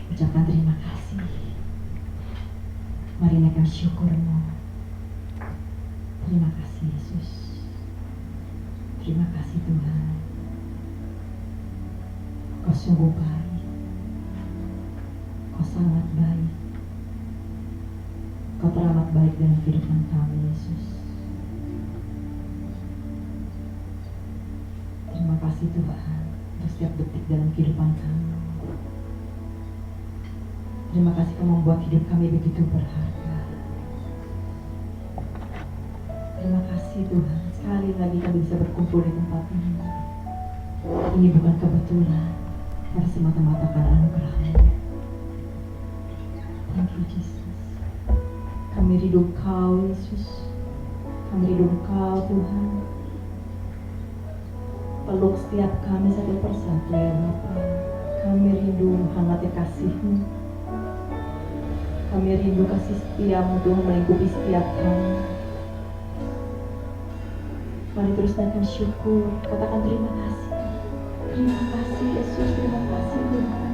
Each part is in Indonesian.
Ucapkan terima kasih. Mari naikkan syukurmu. Terima kasih Yesus. Terima kasih Tuhan. Kau sungguh baik. Kau sangat baik. Kau teramat baik dalam kehidupan kami Yesus. Terima kasih Tuhan untuk setiap detik dalam kehidupan kami. Terima kasih Kau membuat hidup kami begitu berharga. Terima kasih Tuhan, sekali lagi kami bisa berkumpul di tempat ini. Ini bukan kebetulan, tapi semata-mata karena anugerah-Mu. Thank you Jesus. Kami rindu Kau Yesus. Kami rindu Kau Tuhan. Peluk setiap kami satu persatu ya Bapa. Kami rindu hangatnya kasih-Mu. Kami rindu kasih setia-Mu Tuhan melingkupi setiap kami. Mari terus naikkan syukur, katakan terima kasih. Terima kasih Yesus, terima kasih Tuhan.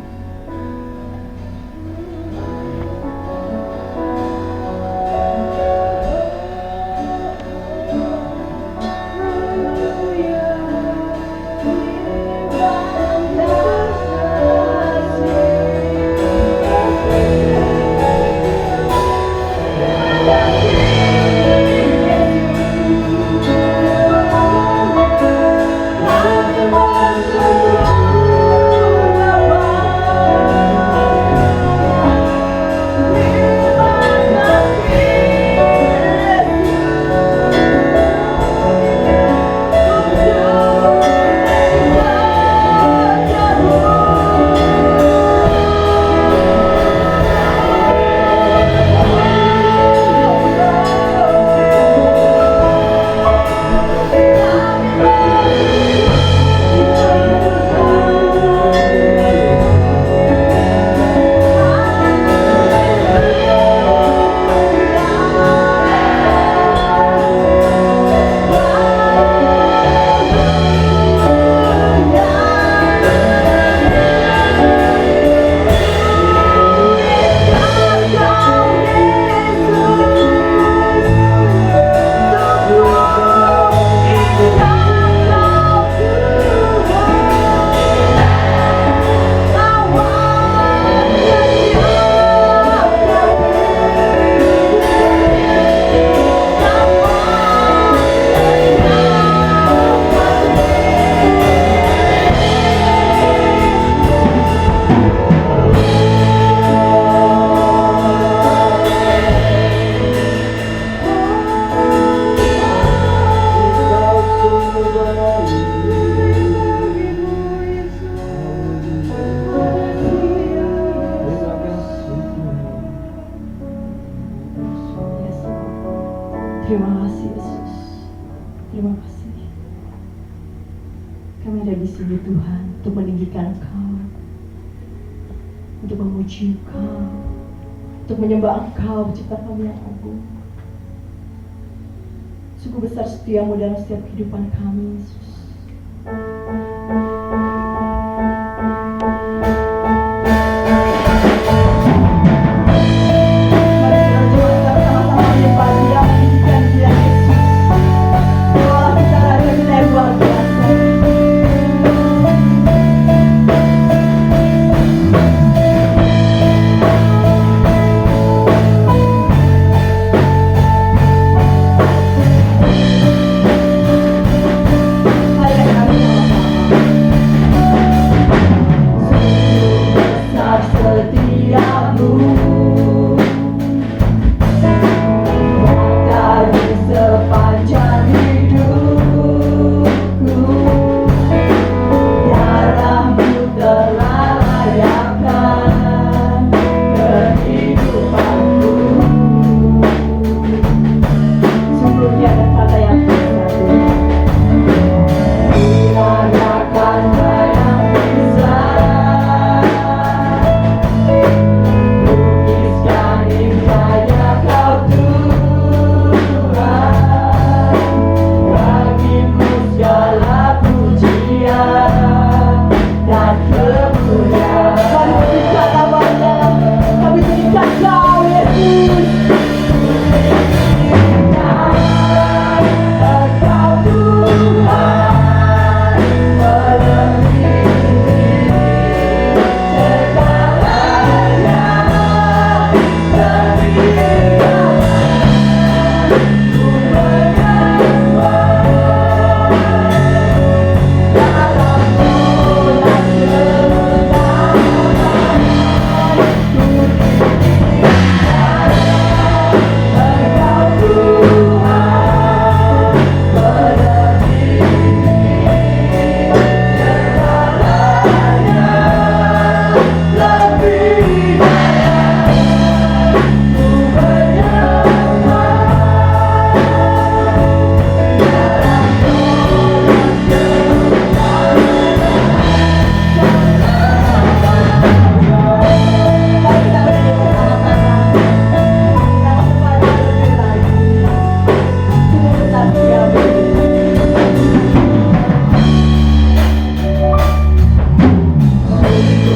Terima kasih Yesus. Terima kasih. Kami ada di sini Tuhan untuk meninggikan Engkau, untuk memuji Engkau, untuk menyembah Engkau, Pencipta kami yang agung. Sungguh besar setia-Mu dalam setiap kehidupan kami Yesus. Dan kemuliaan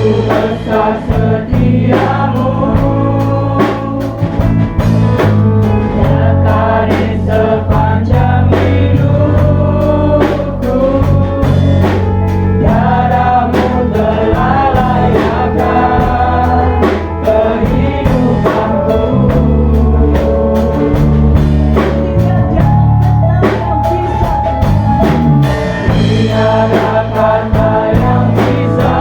besar setiamu, nyata di sepanjang hidupku. Tiadamu telah layakkan kehidupanku. Tiada kata yang bisa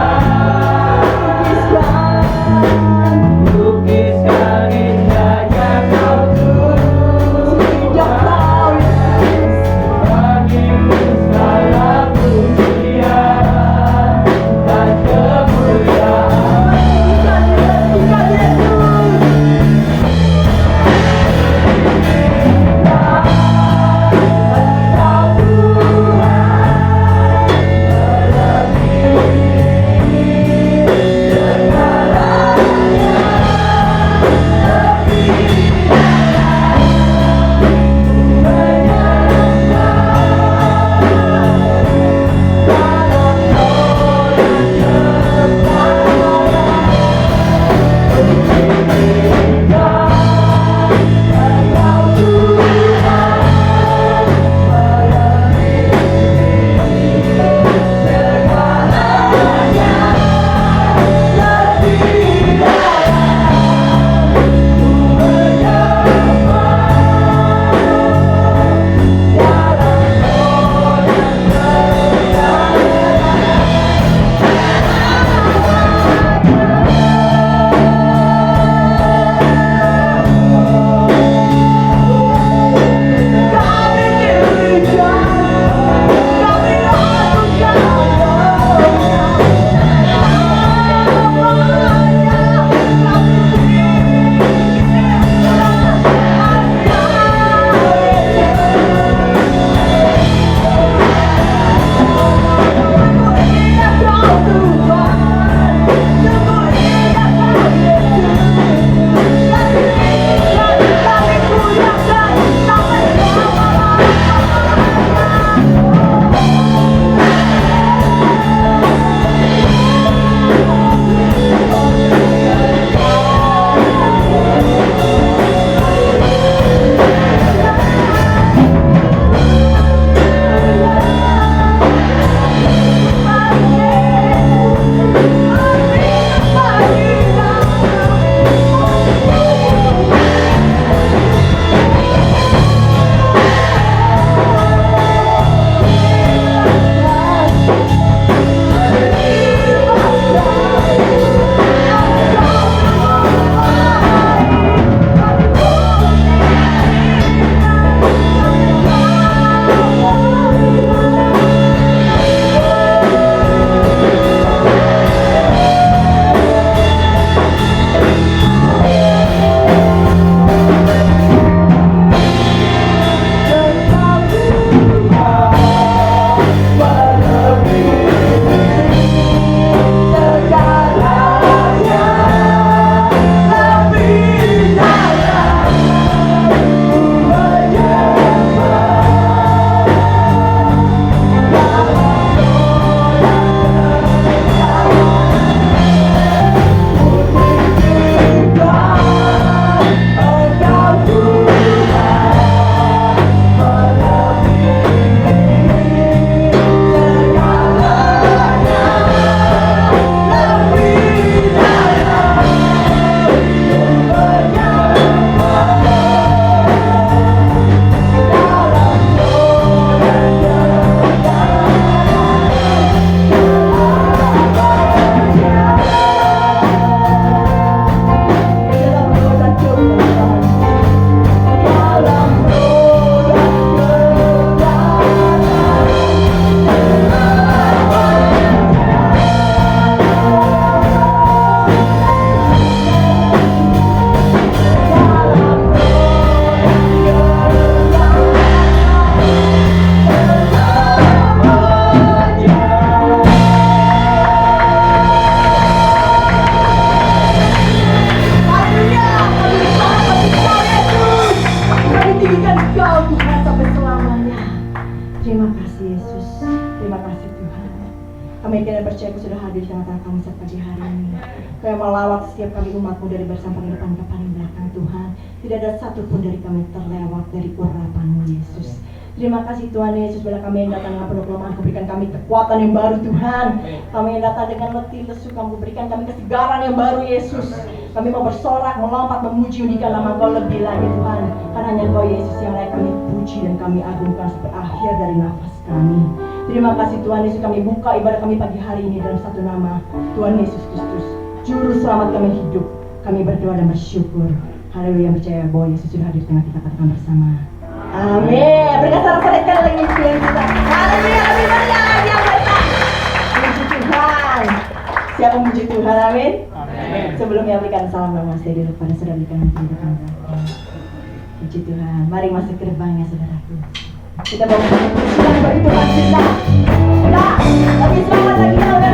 Kau yang melawat setiap kami umat-Mu dari baris paling depan ke paling belakang Tuhan. Tidak ada satupun dari kami terlewat dari urapan-Mu Yesus. Terima kasih Tuhan Yesus, bila kami yang datang dengan penuh kelemahan, Kau berikan kami kekuatan yang baru Tuhan. Kami yang datang dengan letih lesu, Kau berikan kami kesegaran yang baru Yesus. Kami mau bersorak, melompat, memuji, undikan nama Kau lebih lagi Tuhan. Karena hanya Kau Yesus yang layak kami puji dan kami agungkan sampai akhir dari nafas kami. Terima kasih Tuhan Yesus, kami buka ibadah kami pagi hari ini dalam satu nama Tuhan Yesus Kristus, Juru Selamat kami hidup. Kami berdoa dan bersyukur. Haleluya, percaya bahwa Yesus sudah hadir tengah kita, katakan bersama. Amin. Berikan sorak-sorai sekali lagi sekalian kita. Haleluya, lebih banyak lagi yang besar. Puji Tuhan. Siapa memuji Tuhan? Amin. Sebelumnya berikan salam namaste dulu pada saudara berikan nanti di depan. Puji Tuhan. Mari masuk ke gerbangnya saudaraku. Kita mau berpujian bagi Tuhan kita. Udah, lebih selamat lagi ya udah.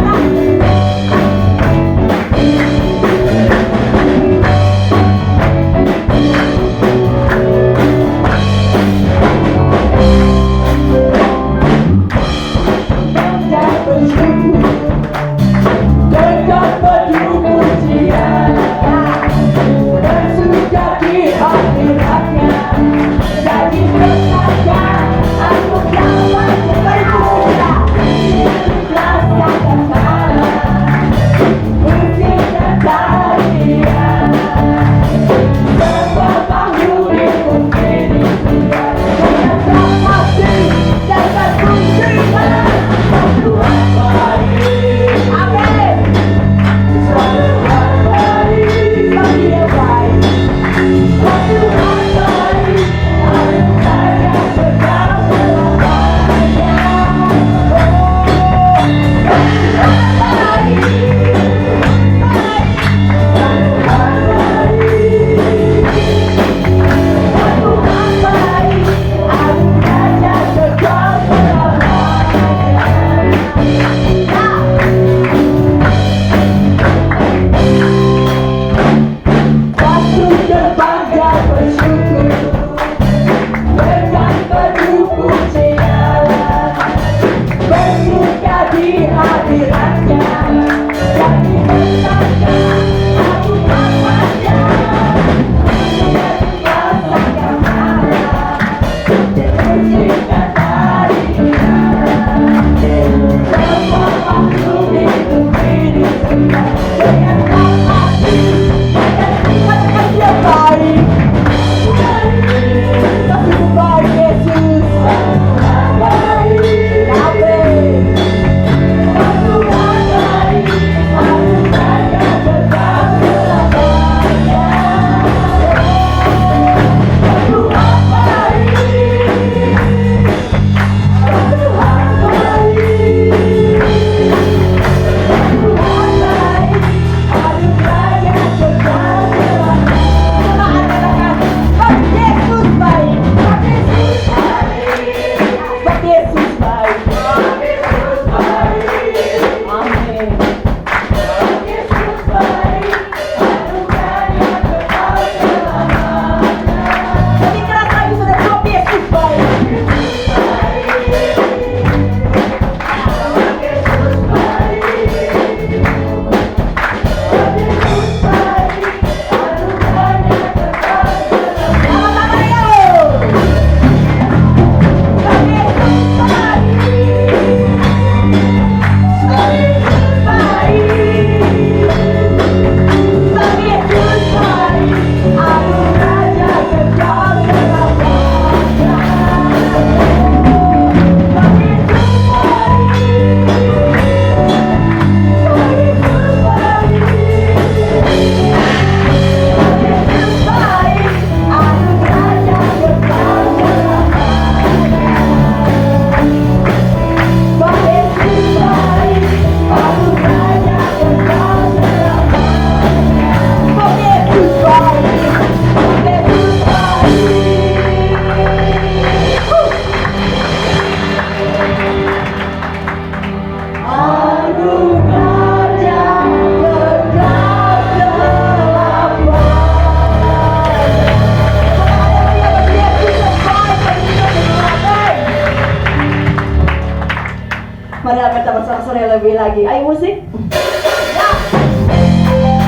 Mari kita bersama-sama lebih lagi. Ayo musik. Ya.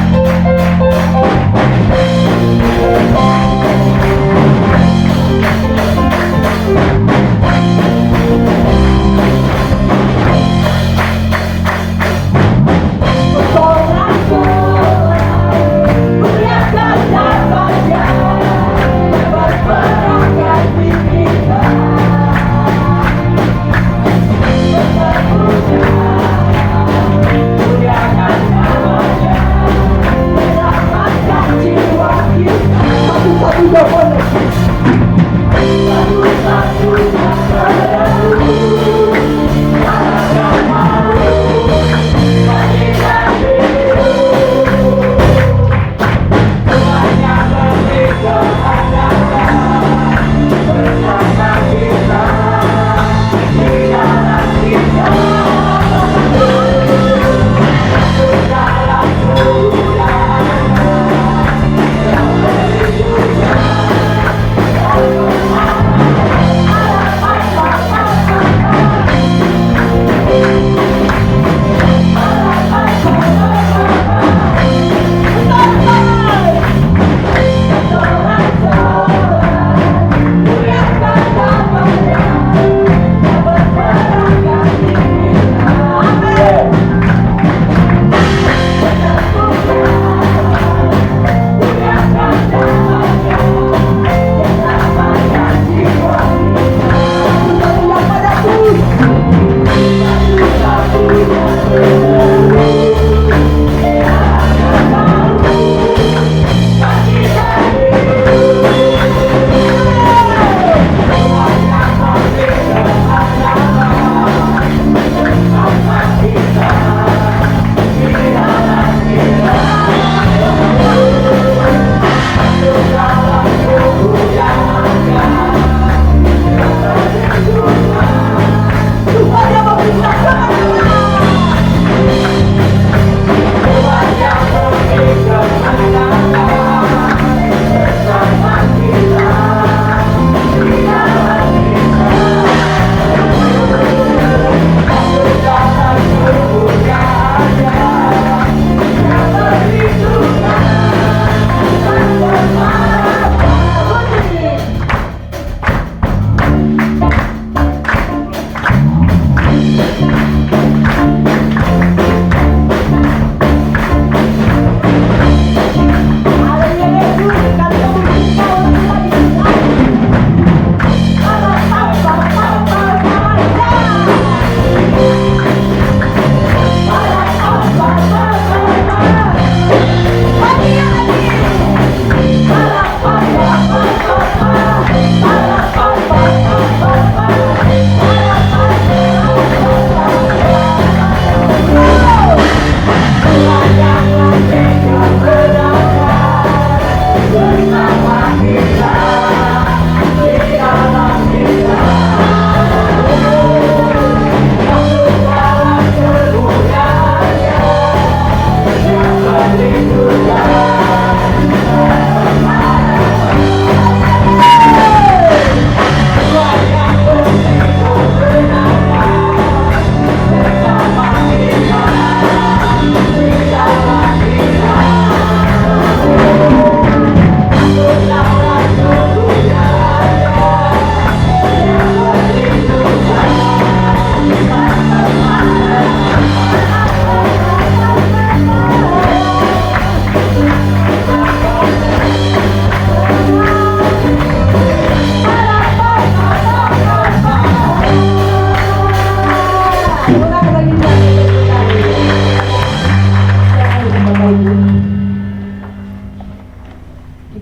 Di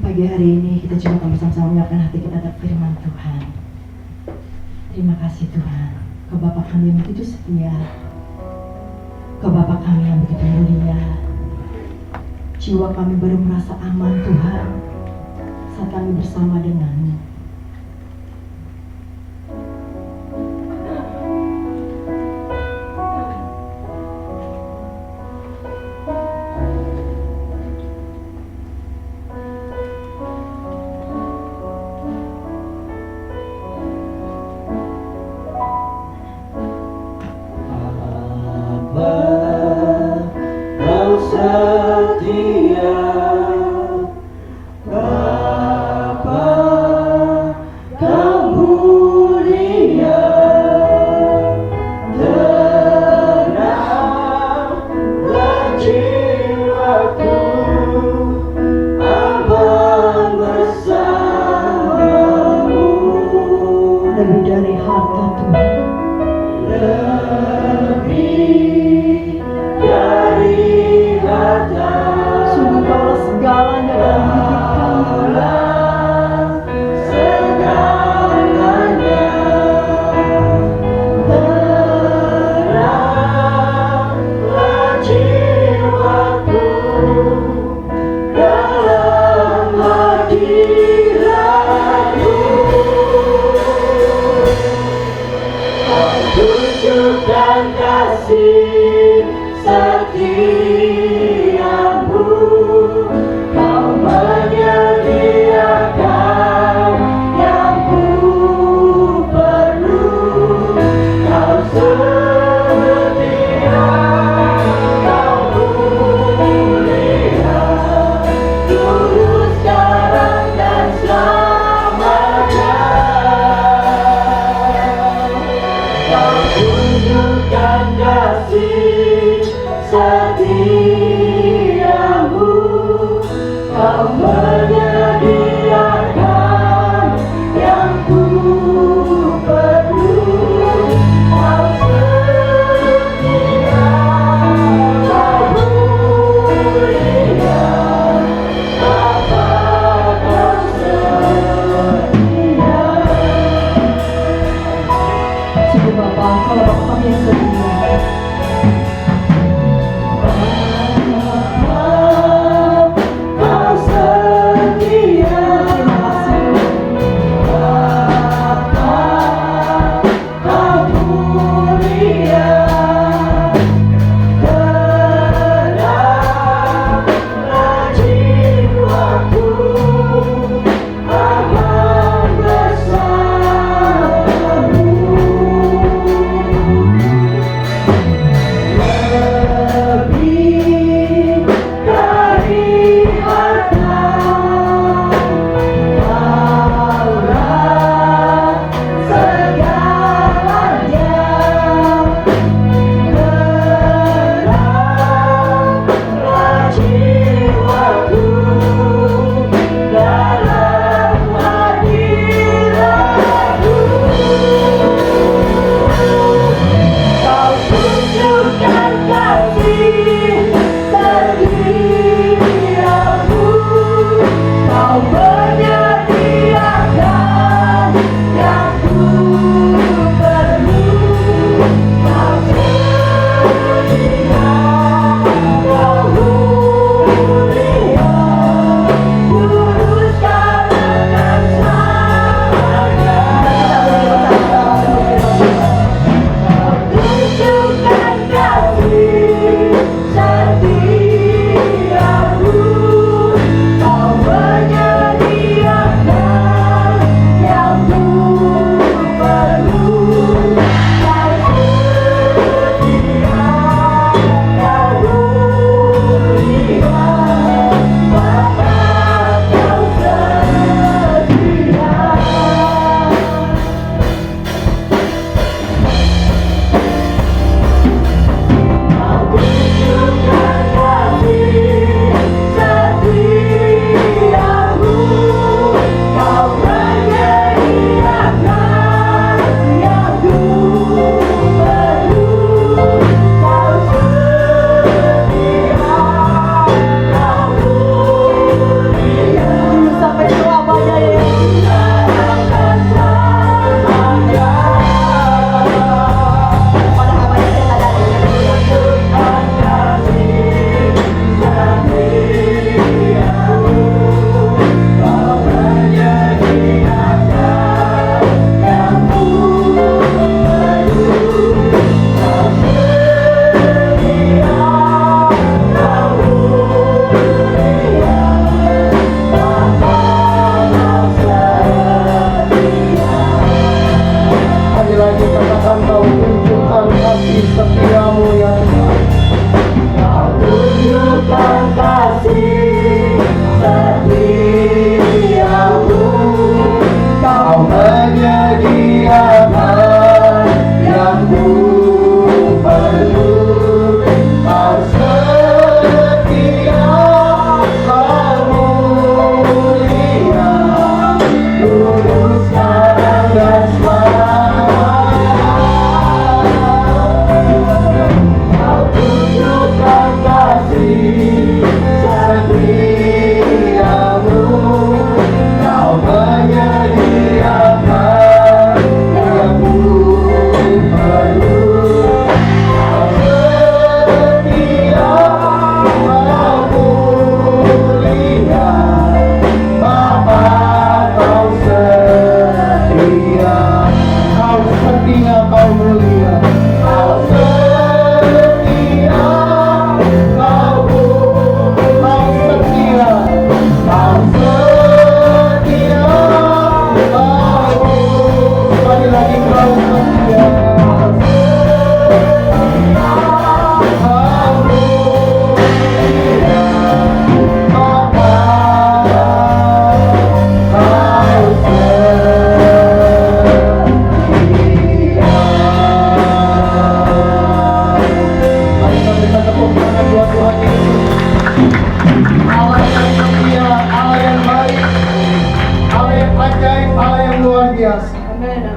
pagi hari ini kita coba akan bersama-sama menyiapkan hati kita terhadap firman Tuhan. Terima kasih Tuhan, Kau Bapa kami yang begitu setia, Kau Bapa kami yang begitu mulia. Jiwa kami baru merasa aman Tuhan saat kami bersama denganmu. Kau setia, Bapa.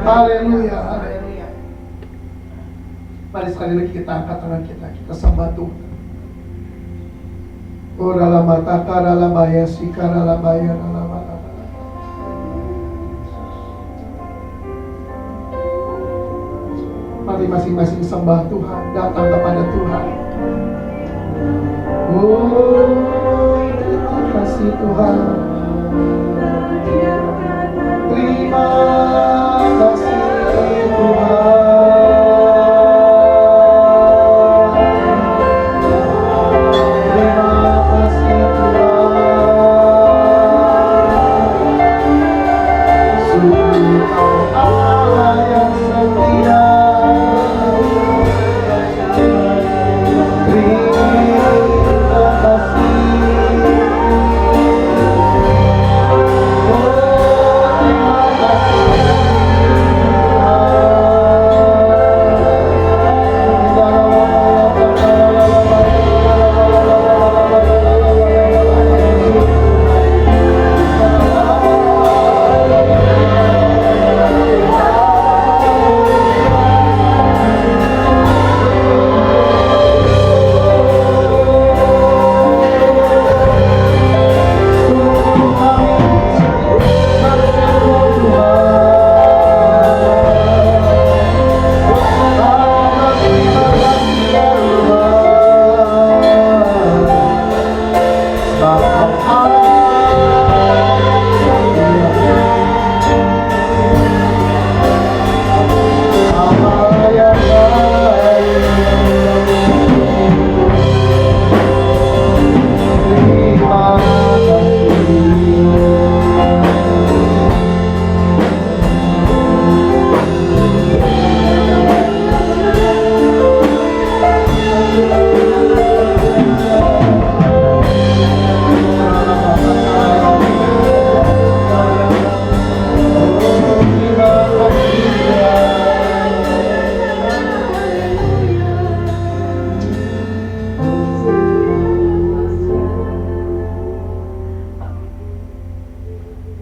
Haleluya, haleluya. Mari sekali lagi kita angkat tangan kita sembah Tuhan. Ora la mata kara la baya sikara la baya la baya. Mari masing-masing sembah Tuhan, datang kepada Tuhan. Oh, terima kasih Tuhan. Terima kasih Tuhan.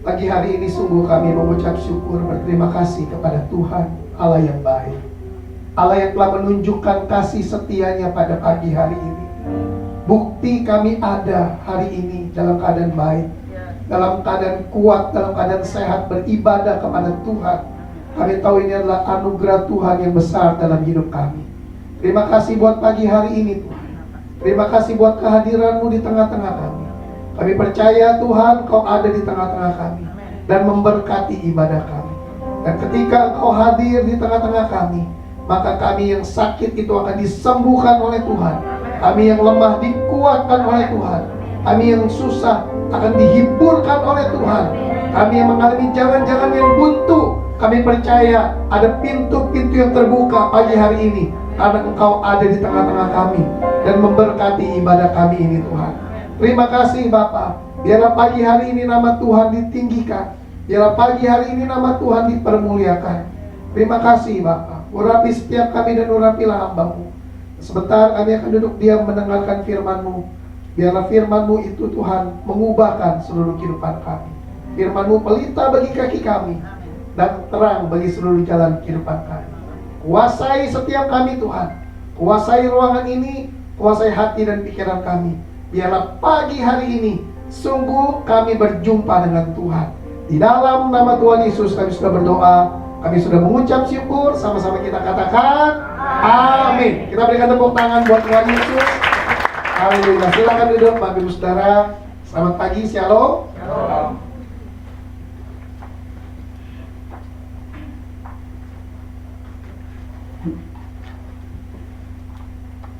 Pagi hari ini sungguh kami mengucap syukur berterima kasih kepada Tuhan Allah yang baik, Allah yang telah menunjukkan kasih setianya pada pagi hari ini. Bukti kami ada hari ini dalam keadaan baik, dalam keadaan kuat, dalam keadaan sehat, beribadah kepada Tuhan. Kami tahu ini adalah anugerah Tuhan yang besar dalam hidup kami. Terima kasih buat pagi hari ini Tuhan. Terima kasih buat kehadiran-Mu di tengah-tengah kami. Kami percaya Tuhan Kau ada di tengah-tengah kami dan memberkati ibadah kami. Dan ketika Engkau hadir di tengah-tengah kami, maka kami yang sakit itu akan disembuhkan oleh Tuhan. Kami yang lemah dikuatkan oleh Tuhan. Kami yang susah akan dihiburkan oleh Tuhan. Kami yang mengalami jalan-jalan yang buntu, kami percaya ada pintu-pintu yang terbuka pagi hari ini karena Engkau ada di tengah-tengah kami dan memberkati ibadah kami ini Tuhan. Terima kasih Bapa. Biarlah pagi hari ini nama Tuhan ditinggikan. Biarlah pagi hari ini nama Tuhan dipermuliakan. Terima kasih Bapa. Urapi setiap kami dan urapilah hamba-Mu. Sebentar kami akan duduk diam mendengarkan firman-Mu. Biarlah firman-Mu itu Tuhan mengubahkan seluruh kehidupan kami. Firman-Mu pelita bagi kaki kami dan terang bagi seluruh jalan kehidupan kami. Kuasai setiap kami Tuhan. Kuasai ruangan ini, kuasai hati dan pikiran kami. Biarlah pagi hari ini sungguh kami berjumpa dengan Tuhan. Di dalam nama Tuhan Yesus kami sudah berdoa, kami sudah mengucap syukur. Sama-sama kita katakan amin. Kita berikan tepuk tangan buat Tuhan Yesus. Haleluya. Silakan duduk Bapak Ibu Saudara. Selamat pagi, shalom. Shalom.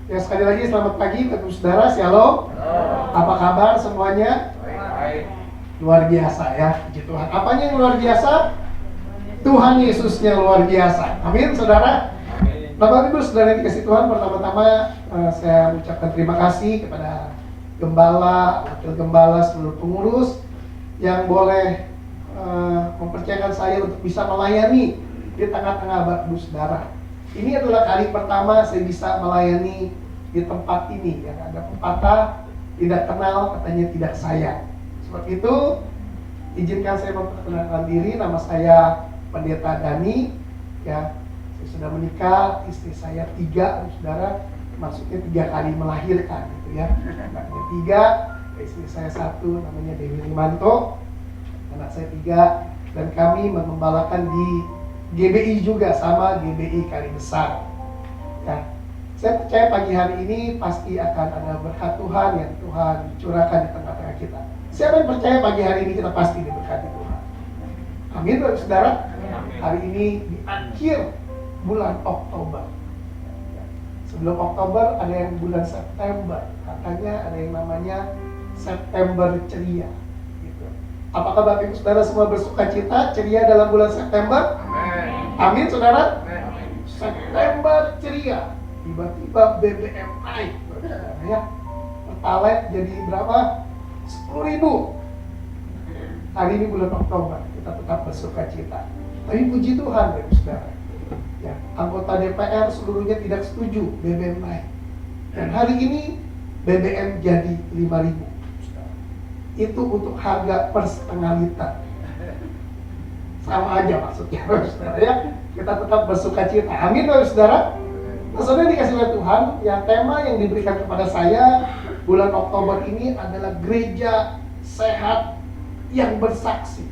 Ya, sekali lagi selamat pagi Bapak Ibu Saudara, shalom. Apa kabar semuanya? Baik. Luar biasa ya, puji Tuhan. Apanya yang luar biasa? Tuhan Yesusnya luar biasa. Amin, Saudara. Bapak Ibu Saudara yang dikasih Tuhan, pertama-tama saya ucapkan terima kasih kepada gembala, wakil gembala, seluruh pengurus yang boleh mempercayakan saya untuk bisa melayani di tengah-tengah Bapak Ibu Saudara. Ini adalah kali pertama saya bisa melayani di tempat ini. Yang ada pepatah, tidak kenal katanya tidak sayang. Sebab itu, izinkan saya memperkenalkan diri. Nama saya Pendeta Dani, ya, saya sudah menikah, istri saya 3, saudara, maksudnya 3 kali melahirkan, gitu ya. Anaknya 3, istri saya 1, namanya Dewi Limanto, anak saya 3, dan kami mengembalakan di GBI juga, sama GBI Kali Besar. Ya, saya percaya pagi hari ini pasti akan ada berkat Tuhan yang Tuhan curahkan di tengah-tengah kita. Siapa yang percaya pagi hari ini kita pasti diberkati Tuhan? Amin, Bapak Saudara. Hari ini di akhir bulan Oktober. Sebelum Oktober ada yang bulan September. Katanya ada yang namanya September ceria. Gitu. Apakah Bapak Ibu Saudara semua bersuka cita ceria dalam bulan September? Amin, Saudara. September ceria. Tiba-tiba BBM naik, ya. Pertalite jadi berapa? 10.000. Hari ini bulan Oktober, kita tetap bersuka cita. Tapi puji Tuhan, Bapak Saudara. Ya, anggota DPR seluruhnya tidak setuju BBM naik. Dan hari ini BBM jadi 5.000. Itu untuk harga per setengah liter. Sama aja maksudnya, Bapak Saudara, ya. Kita tetap bersuka cita. Amin, Bapak Saudara. Nah, saudara dikasih oleh Tuhan, yang tema yang diberikan kepada saya bulan Oktober ini adalah gereja sehat yang bersaksi.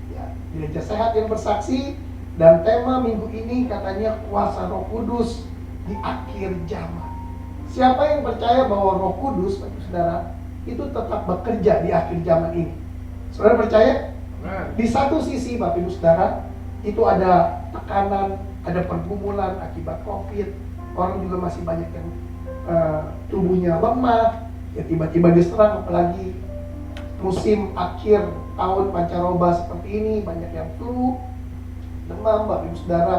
Ya, gereja sehat yang bersaksi, dan tema minggu ini katanya kuasa Roh Kudus di akhir zaman. Siapa yang percaya bahwa Roh Kudus, Bapak Saudara, itu tetap bekerja di akhir zaman ini? Saudara percaya? Di satu sisi, Bapak Ibu Saudara, itu ada tekanan, ada pergumulan akibat COVID. Orang juga masih banyak yang tubuhnya lemah, ya tiba-tiba diserang, apalagi musim akhir tahun pancaroba seperti ini, banyak yang flu, demam, Bapak Ibu Saudara,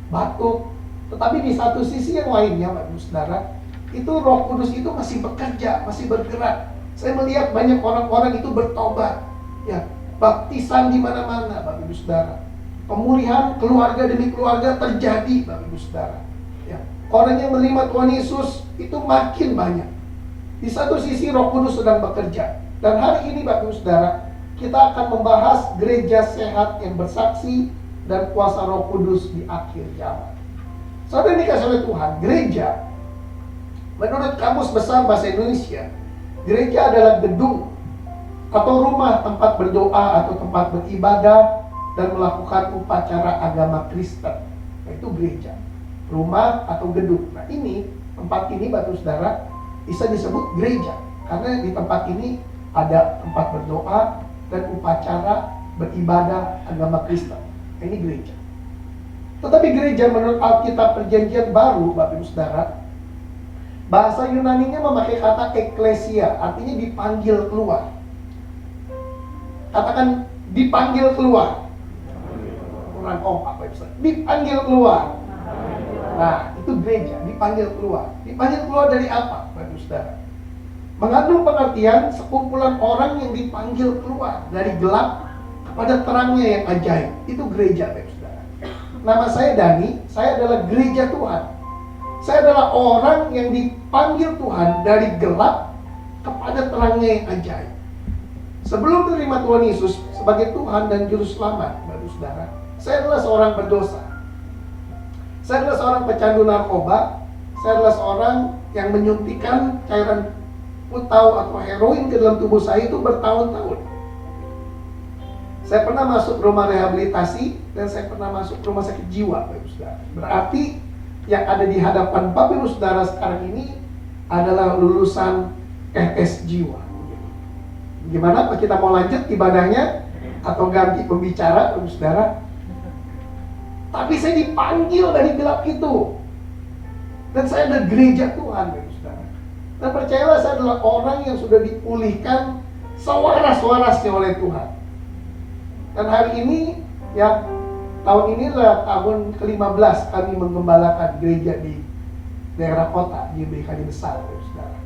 batuk. Tetapi di satu sisi yang lainnya, Bapak Ibu Saudara, itu Roh Kudus itu masih bekerja, masih bergerak. Saya melihat banyak orang-orang itu bertobat, ya, baptisan di mana-mana, Bapak Ibu Saudara. Pemulihan keluarga demi keluarga terjadi, Bapak Ibu Saudara. Ya, orang yang menerima Tuhan Yesus itu makin banyak. Di satu sisi Roh Kudus sedang bekerja. Dan hari ini, Bapak Ibu Saudara, kita akan membahas gereja sehat yang bersaksi dan kuasa Roh Kudus di akhir zaman. Saudara dikasih oleh Tuhan, gereja menurut Kamus Besar Bahasa Indonesia, gereja adalah gedung atau rumah tempat berdoa atau tempat beribadah dan melakukan upacara agama Kristen. Itu gereja, rumah atau gedung. Nah, ini tempat ini, Bapak Saudara, bisa disebut gereja karena di tempat ini ada tempat berdoa dan upacara beribadah agama Kristen. Ini gereja. Tetapi gereja menurut Alkitab Perjanjian Baru, Bapak Ibu Saudara, bahasa Yunaninya memakai kata eklesia, artinya dipanggil keluar. Katakan dipanggil keluar. Kurang kompak, Bapak Ibu Saudara. Dipanggil keluar. Nah, itu gereja, dipanggil keluar. Dipanggil keluar dari apa, Bapak Ibu Saudara? Mengandung pengertian sekumpulan orang yang dipanggil keluar dari gelap kepada terangnya yang ajaib. Itu gereja, Bapak Ibu Saudara. Nama saya Dani, saya adalah gereja Tuhan. Saya adalah orang yang dipanggil Tuhan dari gelap kepada terangnya yang ajaib. Sebelum menerima Tuhan Yesus sebagai Tuhan dan Juru Selamat, Bapak Ibu Saudara, saya adalah seorang berdosa. Saya adalah seorang pecandu narkoba. Saya adalah seorang yang menyuntikkan cairan putau atau heroin ke dalam tubuh saya itu bertahun-tahun. Saya pernah masuk rumah rehabilitasi dan saya pernah masuk rumah sakit jiwa, Bapak Ibu Saudara. Berarti yang ada di hadapan Bapak Ibu Saudara sekarang ini adalah lulusan RS jiwa. Gimana? Apa kita mau lanjut ibadahnya atau ganti pembicara, Bapak Ibu Saudara? Tapi saya dipanggil dari gelap itu. Dan saya adalah gereja Tuhan, Bapak Ibu Saudara. Dan percayalah, saya adalah orang yang sudah dipulihkan sewaras-warasnya oleh Tuhan. Dan hari ini, ya, tahun ini adalah tahun ke-15 kami menggembalakan gereja di daerah kota, di Kali Besar, Bapak Ibu Saudara.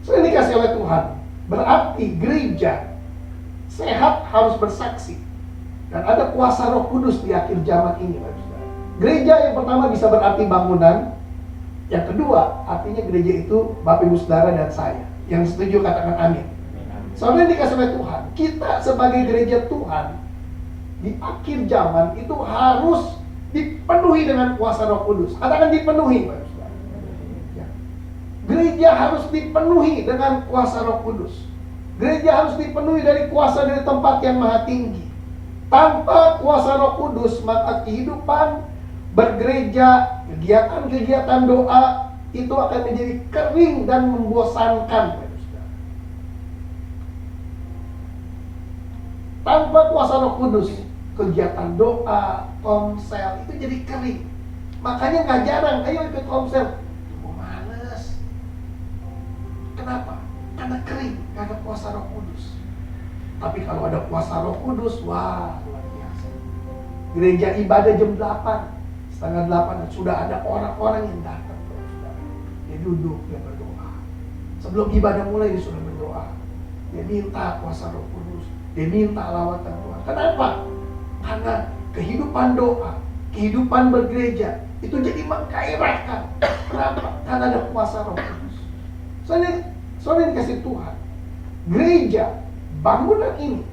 Saya dikasih oleh Tuhan. Berarti gereja sehat harus bersaksi. Dan ada kuasa Roh Kudus di akhir zaman ini, Bapak Saudara. Gereja yang pertama bisa berarti bangunan. Yang kedua, artinya gereja itu Bapak Ibu Saudara dan saya. Yang setuju katakan amin. Saudara dikasih oleh Tuhan, kita sebagai gereja Tuhan di akhir zaman itu harus dipenuhi dengan kuasa Roh Kudus. Katakan dipenuhi, Bapak Saudara. Ya. Gereja harus dipenuhi dengan kuasa Roh Kudus. Gereja harus dipenuhi dari kuasa dari tempat yang maha tinggi. Tanpa kuasa Roh Kudus, maka kehidupan bergereja, kegiatan-kegiatan doa itu akan menjadi kering dan membosankan. Tanpa kuasa Roh Kudus, kegiatan doa, komsel itu jadi kering. Makanya nggak jarang, ayo ikut komsel. Oh, males. Kenapa? Karena kering, karena kuasa Roh Kudus. Tapi kalau ada kuasa Roh Kudus, wah, luar biasa. Gereja ibadah jam 8, setengah 8 sudah ada orang-orang yang datang. Dia duduk, dia berdoa. Sebelum ibadah mulai dia sudah berdoa. Dia minta kuasa Roh Kudus. Dia minta lawatan Tuhan. Kenapa? Karena kehidupan doa, kehidupan bergereja itu jadi menggairahkan. Kenapa? Karena ada kuasa Roh Kudus. Soalnya dikasih Tuhan, gereja, bangunan ini,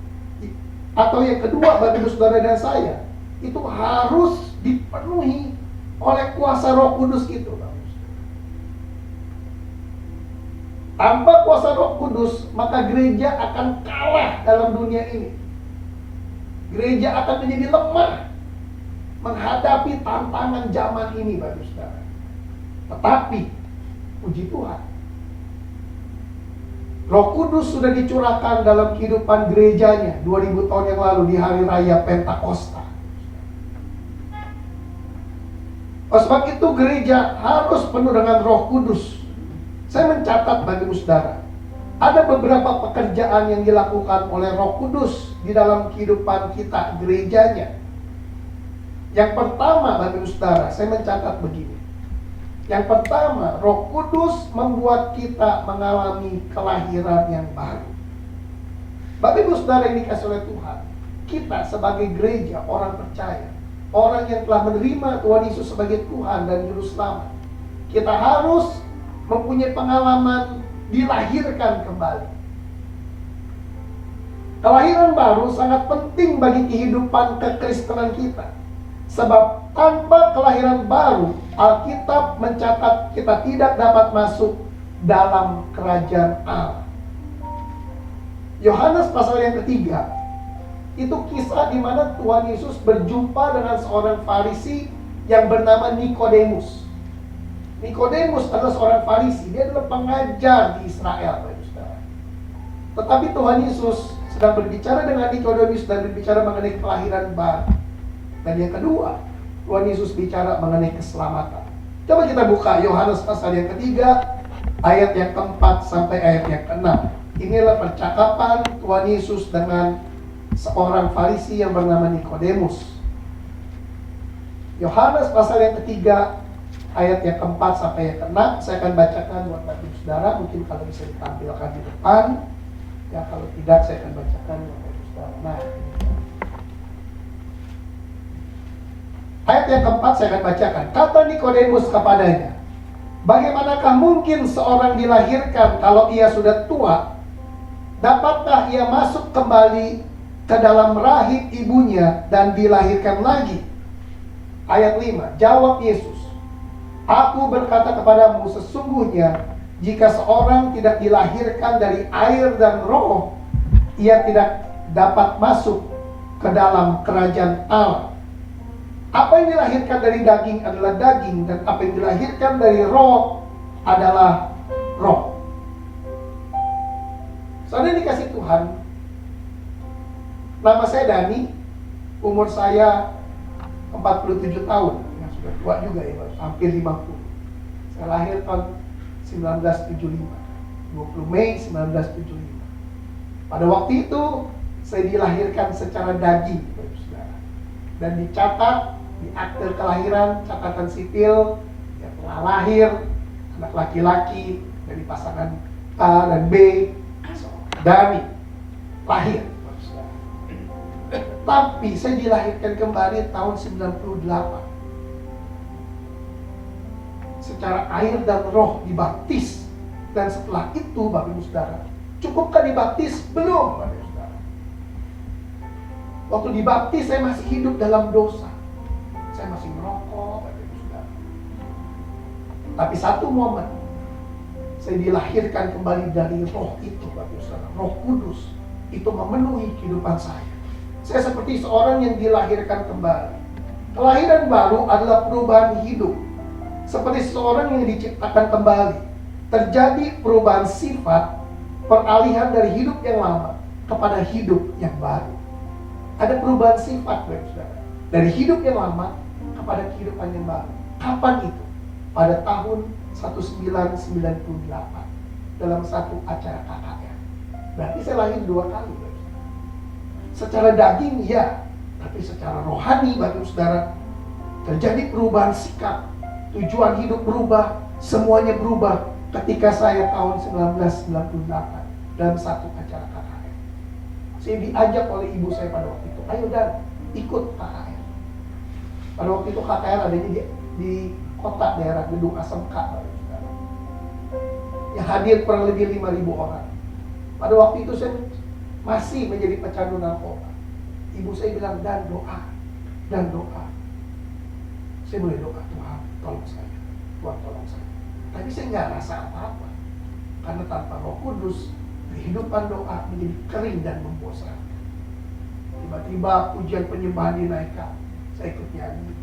atau yang kedua bagi saudara dan saya, itu harus dipenuhi oleh kuasa Roh Kudus itu. Tanpa kuasa Roh Kudus, maka gereja akan kalah dalam dunia ini. Gereja akan menjadi lemah menghadapi tantangan zaman ini, Bapak Saudara. Tetapi, puji Tuhan, Roh Kudus sudah dicurahkan dalam kehidupan gerejanya 2000 tahun yang lalu di hari raya Pentakosta. Oleh sebab itu gereja harus penuh dengan Roh Kudus. Saya mencatat bagi saudara, ada beberapa pekerjaan yang dilakukan oleh Roh Kudus di dalam kehidupan kita gerejanya. Yang pertama bagi saudara, saya mencatat begini. Yang pertama, Roh Kudus membuat kita mengalami kelahiran yang baru. Bapak Ibu Saudara ini dikasih oleh Tuhan, kita sebagai gereja, orang percaya, orang yang telah menerima Tuhan Yesus sebagai Tuhan dan Juru Selamat, kita harus mempunyai pengalaman dilahirkan kembali. Kelahiran baru sangat penting bagi kehidupan kekristenan kita. Sebab tanpa kelahiran baru, Alkitab mencatat kita tidak dapat masuk dalam kerajaan Allah. Yohanes pasal yang ketiga, itu kisah di mana Tuhan Yesus berjumpa dengan seorang Farisi yang bernama Nikodemus. Nikodemus adalah seorang Farisi, dia adalah pengajar di Israel, Bapak Saudara. Tetapi Tuhan Yesus sedang berbicara dengan Nikodemus dan berbicara mengenai kelahiran baru. Dan yang kedua, Tuhan Yesus bicara mengenai keselamatan. Coba kita buka Yohanes pasal yang ketiga, ayat yang keempat sampai ayat yang keenam. Inilah percakapan Tuhan Yesus dengan seorang Farisi yang bernama Nikodemus. Yohanes pasal yang ketiga, ayat yang keempat sampai yang keenam. Saya akan bacakan buat Bapak Saudara. Mungkin kalau bisa ditampilkan di depan. Ya, kalau tidak saya akan bacakan buat Bapak Saudara. Nah, ayat yang keempat saya akan bacakan. Kata Nikodemus kepadanya, bagaimanakah mungkin seorang dilahirkan kalau ia sudah tua? Dapatkah ia masuk kembali ke dalam rahim ibunya dan dilahirkan lagi? Ayat 5, jawab Yesus, aku berkata kepadamu, sesungguhnya jika seorang tidak dilahirkan dari air dan roh, ia tidak dapat masuk ke dalam kerajaan Allah. Apa yang dilahirkan dari daging adalah daging, dan apa yang dilahirkan dari roh adalah roh. Saudara dikasih Tuhan, nama saya Dani, umur saya 47 tahun, ya, sudah tua juga ya, hampir 50. Saya lahir tahun 1975, 20 Mei 1975. Pada waktu itu saya dilahirkan secara daging, saudara, dan dicatat di akte kelahiran, catatan sipil, ya, telah lahir anak laki-laki dari pasangan A dan B, Dani lahir. Tapi saya dilahirkan kembali tahun 98 secara air dan roh, dibaptis. Dan setelah itu Bapak Ibu Saudara, cukupkah dibaptis? Belum, Bapak Ibu Saudara. Waktu dibaptis saya masih hidup dalam dosa. Saya masih merokok, Bapak Ibu Saudara. Tapi satu momen saya dilahirkan kembali dari roh itu, Bapak Ibu Saudara. Roh Kudus itu memenuhi kehidupan saya. Saya seperti seorang yang dilahirkan kembali. Kelahiran baru adalah perubahan hidup. Seperti seseorang yang diciptakan kembali. Terjadi perubahan sifat, peralihan dari hidup yang lama kepada hidup yang baru. Ada perubahan sifat, Bapak Saudara. Dari hidup yang lama kepada kehidupan yang baru. Kapan itu? Pada tahun 1998 dalam satu acara KKR. Berarti saya lahir 2 kali, Bapak Saudara. Secara daging ya, tapi secara rohani, Bapak Saudara, terjadi perubahan sikap, tujuan hidup berubah, semuanya berubah ketika saya tahun 1998 dalam satu acara KKR. Saya diajak oleh ibu saya pada waktu itu, ayo Dan, ikut KKR. Pada waktu itu KKR adanya di kota daerah Gedung ASMK, Bapak Saudara. Yang hadir kurang lebih 5.000 orang. Pada waktu itu saya masih menjadi pecandu narkoba. Ibu saya bilang, Dan doa. Saya boleh doa, Tuhan tolong saya. Tuhan tolong saya. Tapi saya nggak rasa apa-apa. Karena tanpa Roh Kudus, kehidupan doa menjadi kering dan membosankan. Tiba-tiba pujian penyembahan dinaikkan. Saya ikut nyanyi.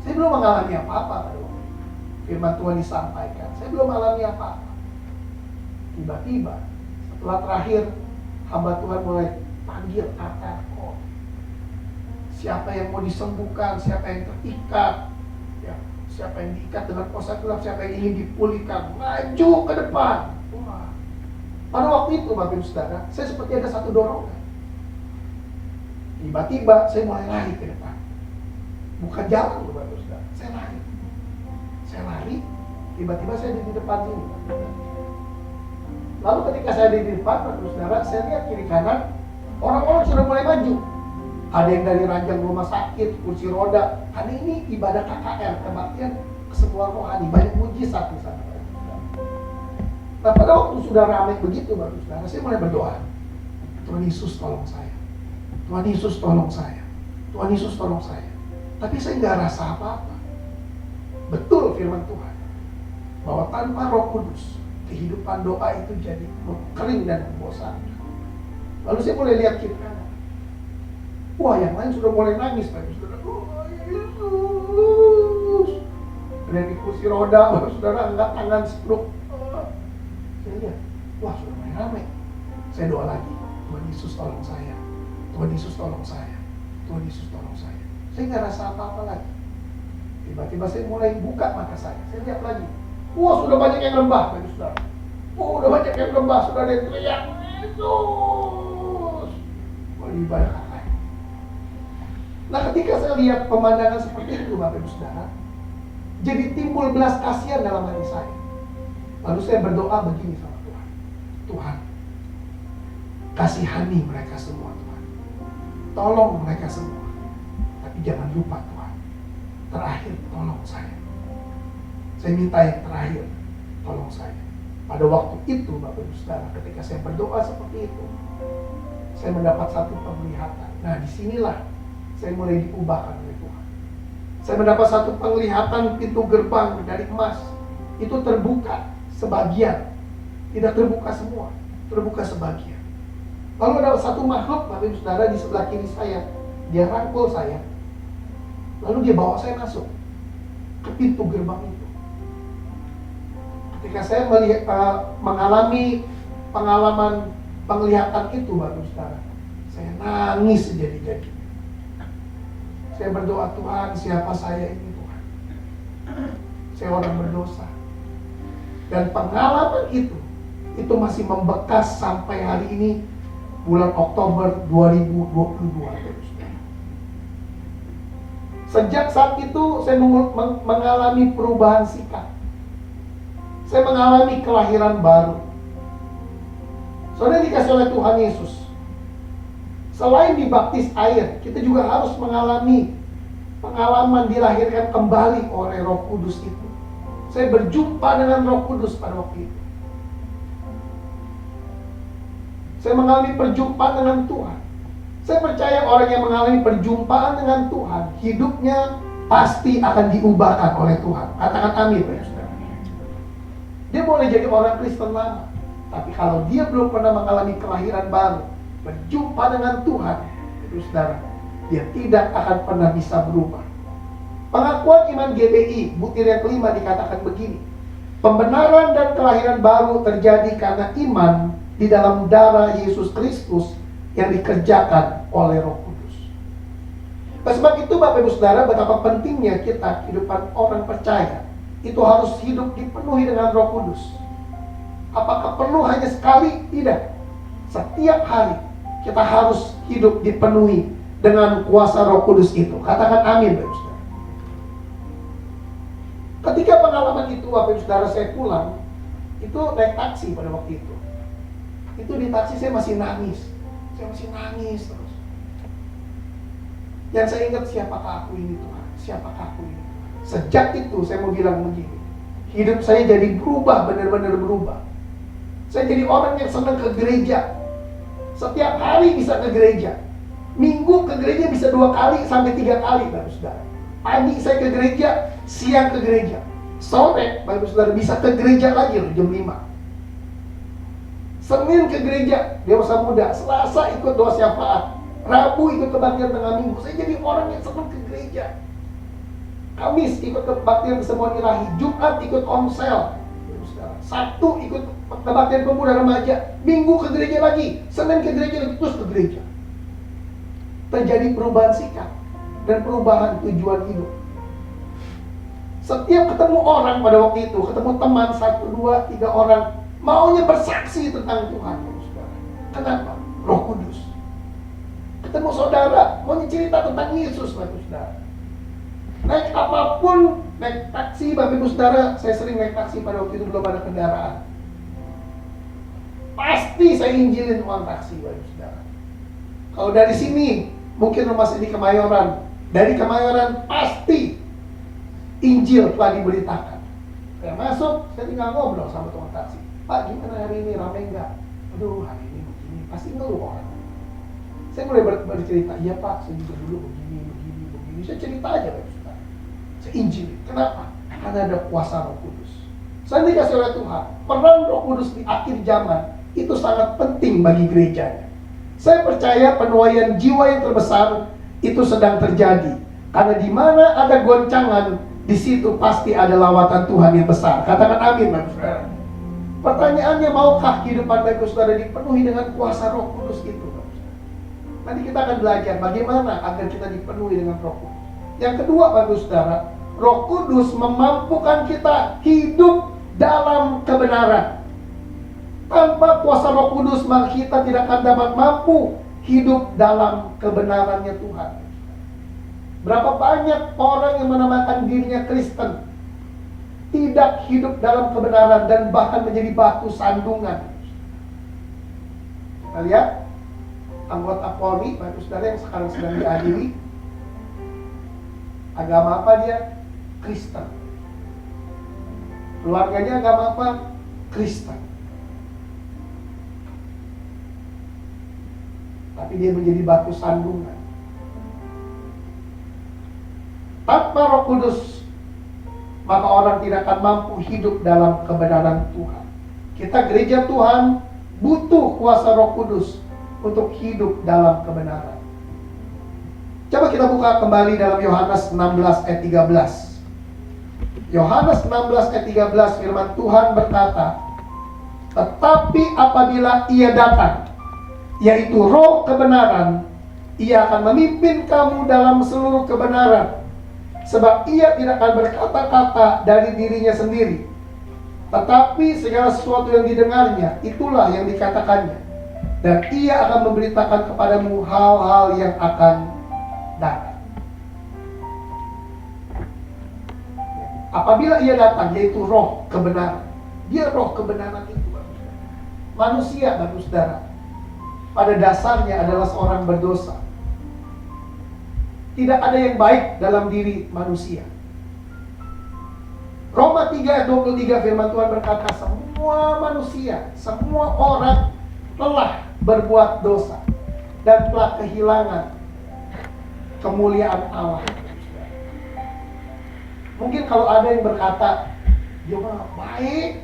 Saya belum mengalami apa-apa pada waktu itu. Firman Tuhan disampaikan. Saya belum mengalami apa-apa. Tiba-tiba setelah terakhir, hamba Tuhan mulai panggil kataku. Siapa yang mau disembuhkan, siapa yang terikat, ya, siapa yang diikat dengan kuasa gelap, siapa yang ingin dipulihkan, maju ke depan. Wah. Pada waktu itu, Bapak Ibu Saudara, saya seperti ada satu dorongan. Tiba-tiba saya mulai lari ke depan. Bukan jalan, Bapak Ibu Saudara, saya lari. Saya lari, tiba-tiba saya di depan sini. Lalu ketika saya di depan, Bapak Ibu Saudara, saya lihat kiri kanan, orang-orang sudah mulai maju. Ada yang dari ranjang rumah sakit, kursi roda. Karena ini ibadah KKR, kebaktian kesemuan rohani, banyak mujizat di sana. Nah, pada waktu sudah ramai begitu, Bapak Ibu Saudara, saya mulai berdoa. Tuhan Yesus tolong saya. Tuhan Yesus tolong saya. Tuhan Yesus tolong saya. Tapi saya nggak rasa apa-apa. Betul firman Tuhan, bahwa tanpa Roh Kudus, kehidupan doa itu jadi kering dan membosankan. Lalu saya mulai lihat kiri kanan. Wah, yang lain sudah mulai nangis, Bapak Saudara. Oh, Yesus. Ada yang di kursi roda, Bapak Saudara angkat tangan setruk. Saya lihat, wah sudah mulai ramai. Saya doa lagi, Tuhan Yesus tolong saya. Tuhan Yesus tolong saya. Tuhan Yesus tolong saya. Saya nggak rasa apa-apa lagi. Tiba-tiba saya mulai buka mata saya. Saya lihat lagi. Wah, sudah banyak yang lembah, Bapak Saudara. Oh, sudah banyak yang lembah, sudah ada yang teriak, Yesus. Mau ibadah KKR. Nah, ketika saya lihat pemandangan seperti itu, Bapak Ibu Saudara, jadi timbul belas kasihan dalam hati saya. Lalu saya berdoa begini sama Tuhan. Tuhan, kasihani mereka semua, Tuhan. Tolong mereka semua. Tapi jangan lupa, Tuhan, terakhir tolong saya. Saya minta yang terakhir, tolong saya. Pada waktu itu, Bapak Ibu Saudara, ketika saya berdoa seperti itu, saya mendapat satu penglihatan. Nah, disinilah saya mulai diubahkan oleh Tuhan. Saya mendapat satu penglihatan pintu gerbang dari emas. Itu terbuka sebagian. Tidak terbuka semua. Terbuka sebagian. Lalu ada satu makhluk, Bapak Ibu Saudara, di sebelah kiri saya. Dia rangkul saya. Lalu dia bawa saya masuk ke pintu gerbang itu. Ketika saya melihat, mengalami pengalaman penglihatan itu, Bapak Ibu Saudara, saya nangis sejadi-jadinya. Saya berdoa, Tuhan, siapa saya ini, Tuhan? Saya orang berdosa. Dan pengalaman itu masih membekas sampai hari ini, bulan Oktober 2022. Sejak saat itu, saya mengalami perubahan sikap. Saya mengalami kelahiran baru. Saudara dikasih oleh Tuhan Yesus. Selain dibaptis air, kita juga harus mengalami pengalaman dilahirkan kembali oleh Roh Kudus itu. Saya berjumpa dengan Roh Kudus pada waktu itu. Saya mengalami perjumpaan dengan Tuhan. Saya percaya orang yang mengalami perjumpaan dengan Tuhan, hidupnya pasti akan diubahkan oleh Tuhan. Katakan amin, Bapak Saudara. Dia boleh jadi orang Kristen lama, tapi kalau dia belum pernah mengalami kelahiran baru, berjumpa dengan Tuhan, Bapak Saudara, dia tidak akan pernah bisa berubah. Pengakuan iman GBI, butir yang kelima dikatakan begini. Pembenaran dan kelahiran baru terjadi karena iman di dalam darah Yesus Kristus yang dikerjakan oleh Roh Kudus. Oleh sebab itu Bapak Ibu Saudara, betapa pentingnya kita kehidupan orang percaya itu harus hidup dipenuhi dengan Roh Kudus. Apakah perlu hanya sekali? Tidak. Setiap hari kita harus hidup dipenuhi dengan kuasa Roh Kudus itu. Katakan amin, Bapak Ibu Saudara. Ketika pengalaman itu, Bapak Ibu Saudara, saya pulang, itu naik taksi pada waktu itu. Itu di taksi saya masih nangis. Saya masih nangis terus. Yang saya ingat, siapakah aku ini Tuhan? Siapakah aku ini? Sejak itu saya mau bilang begini, hidup saya jadi berubah, benar-benar berubah. Saya jadi orang yang senang ke gereja. Setiap hari bisa ke gereja. Minggu ke gereja bisa 2 kali sampai 3 kali, Bapak Saudara. Pagi saya ke gereja, siang ke gereja. Sore, Bapak Saudara, bisa ke gereja lagi jam 5. Senin ke gereja, dewasa muda. Selasa ikut doa syafaat. Rabu ikut kebaktian tengah minggu. Saya jadi orang yang senang ke gereja. Kamis ikut kebaktian kesemuan ilahi. Jumat ikut komsel. Sabtu ikut kebaktian pemuda remaja. Minggu ke gereja lagi. Senin ke gereja lagi, terus ke gereja. Terjadi perubahan sikap dan perubahan tujuan hidup. Setiap ketemu orang pada waktu itu, ketemu teman 1, 2, 3 orang, maunya bersaksi tentang Tuhan, saudara. Kenapa? Roh Kudus. Ketemu saudara, maunya cerita tentang Yesus, Bapak Saudara. Naik apapun, naik taksi, Bapak Ibu Saudara, saya sering naik taksi pada waktu itu belum ada kendaraan. Pasti saya injilin uang taksi, Bapak Ibu Saudara. Kalau dari sini, mungkin rumah saya di Kemayoran. Dari Kemayoran, pasti Injil telah diberitakan. Saya masuk, saya tinggal ngobrol sama tukang taksi. Pak, gimana hari ini? Ramai enggak? Aduh, hari ini begini. Pasti ngeluh orang. Saya mulai bercerita, iya Pak, saya juga dulu begini. Saya cerita aja, Bapak Saudara. Saya Injil. Kenapa? Karena ada kuasa Roh Kudus. Saya dikasih oleh Tuhan. Peran Roh Kudus di akhir zaman itu sangat penting bagi gerejanya. Saya percaya penuaian jiwa yang terbesar itu sedang terjadi. Karena di mana ada goncangan, di situ pasti ada lawatan Tuhan yang besar. Katakan amin, Bapak Saudara. Pertanyaannya, maukah kehidupan Bapak Saudara dipenuhi dengan kuasa Roh Kudus itu, Bapak Saudara? Nanti kita akan belajar bagaimana agar kita dipenuhi dengan Roh Kudus. Yang kedua, Bapak Saudara, Roh Kudus memampukan kita hidup dalam kebenaran. Tanpa kuasa Roh Kudus, maka kita tidak akan dapat mampu hidup dalam kebenarannya Tuhan. Berapa banyak orang yang menamakan dirinya Kristen tidak hidup dalam kebenaran dan bahkan menjadi batu sandungan. Kita lihat anggota Polri, Bapak Saudara, yang sekarang sedang diadili. Agama apa dia? Kristen. Keluarganya agama apa? Kristen. Tapi dia menjadi batu sandungan. Tanpa Roh Kudus, maka orang tidak akan mampu hidup dalam kebenaran Tuhan. Kita gereja Tuhan butuh kuasa Roh Kudus untuk hidup dalam kebenaran. Coba kita buka kembali dalam Yohanes 16 ayat 13. Yohanes 16 ayat 13, firman Tuhan berkata, tetapi apabila Ia datang, yaitu Roh kebenaran, Ia akan memimpin kamu dalam seluruh kebenaran. Sebab Ia tidak akan berkata-kata dari dirinya sendiri, tetapi segala sesuatu yang didengarnya, itulah yang dikatakannya. Dan Ia akan memberitakan kepadamu hal-hal yang akan datang. Apabila Ia datang, yaitu Roh kebenaran. Dia Roh kebenaran itu, manusia, Bapak Saudara, pada dasarnya adalah seorang berdosa. Tidak ada yang baik dalam diri manusia. Roma 3 ayat 23, firman Tuhan berkata, semua manusia, semua orang telah berbuat dosa. dan telah kehilangan kemuliaan Allah. Mungkin kalau ada yang berkata, dia mah baik,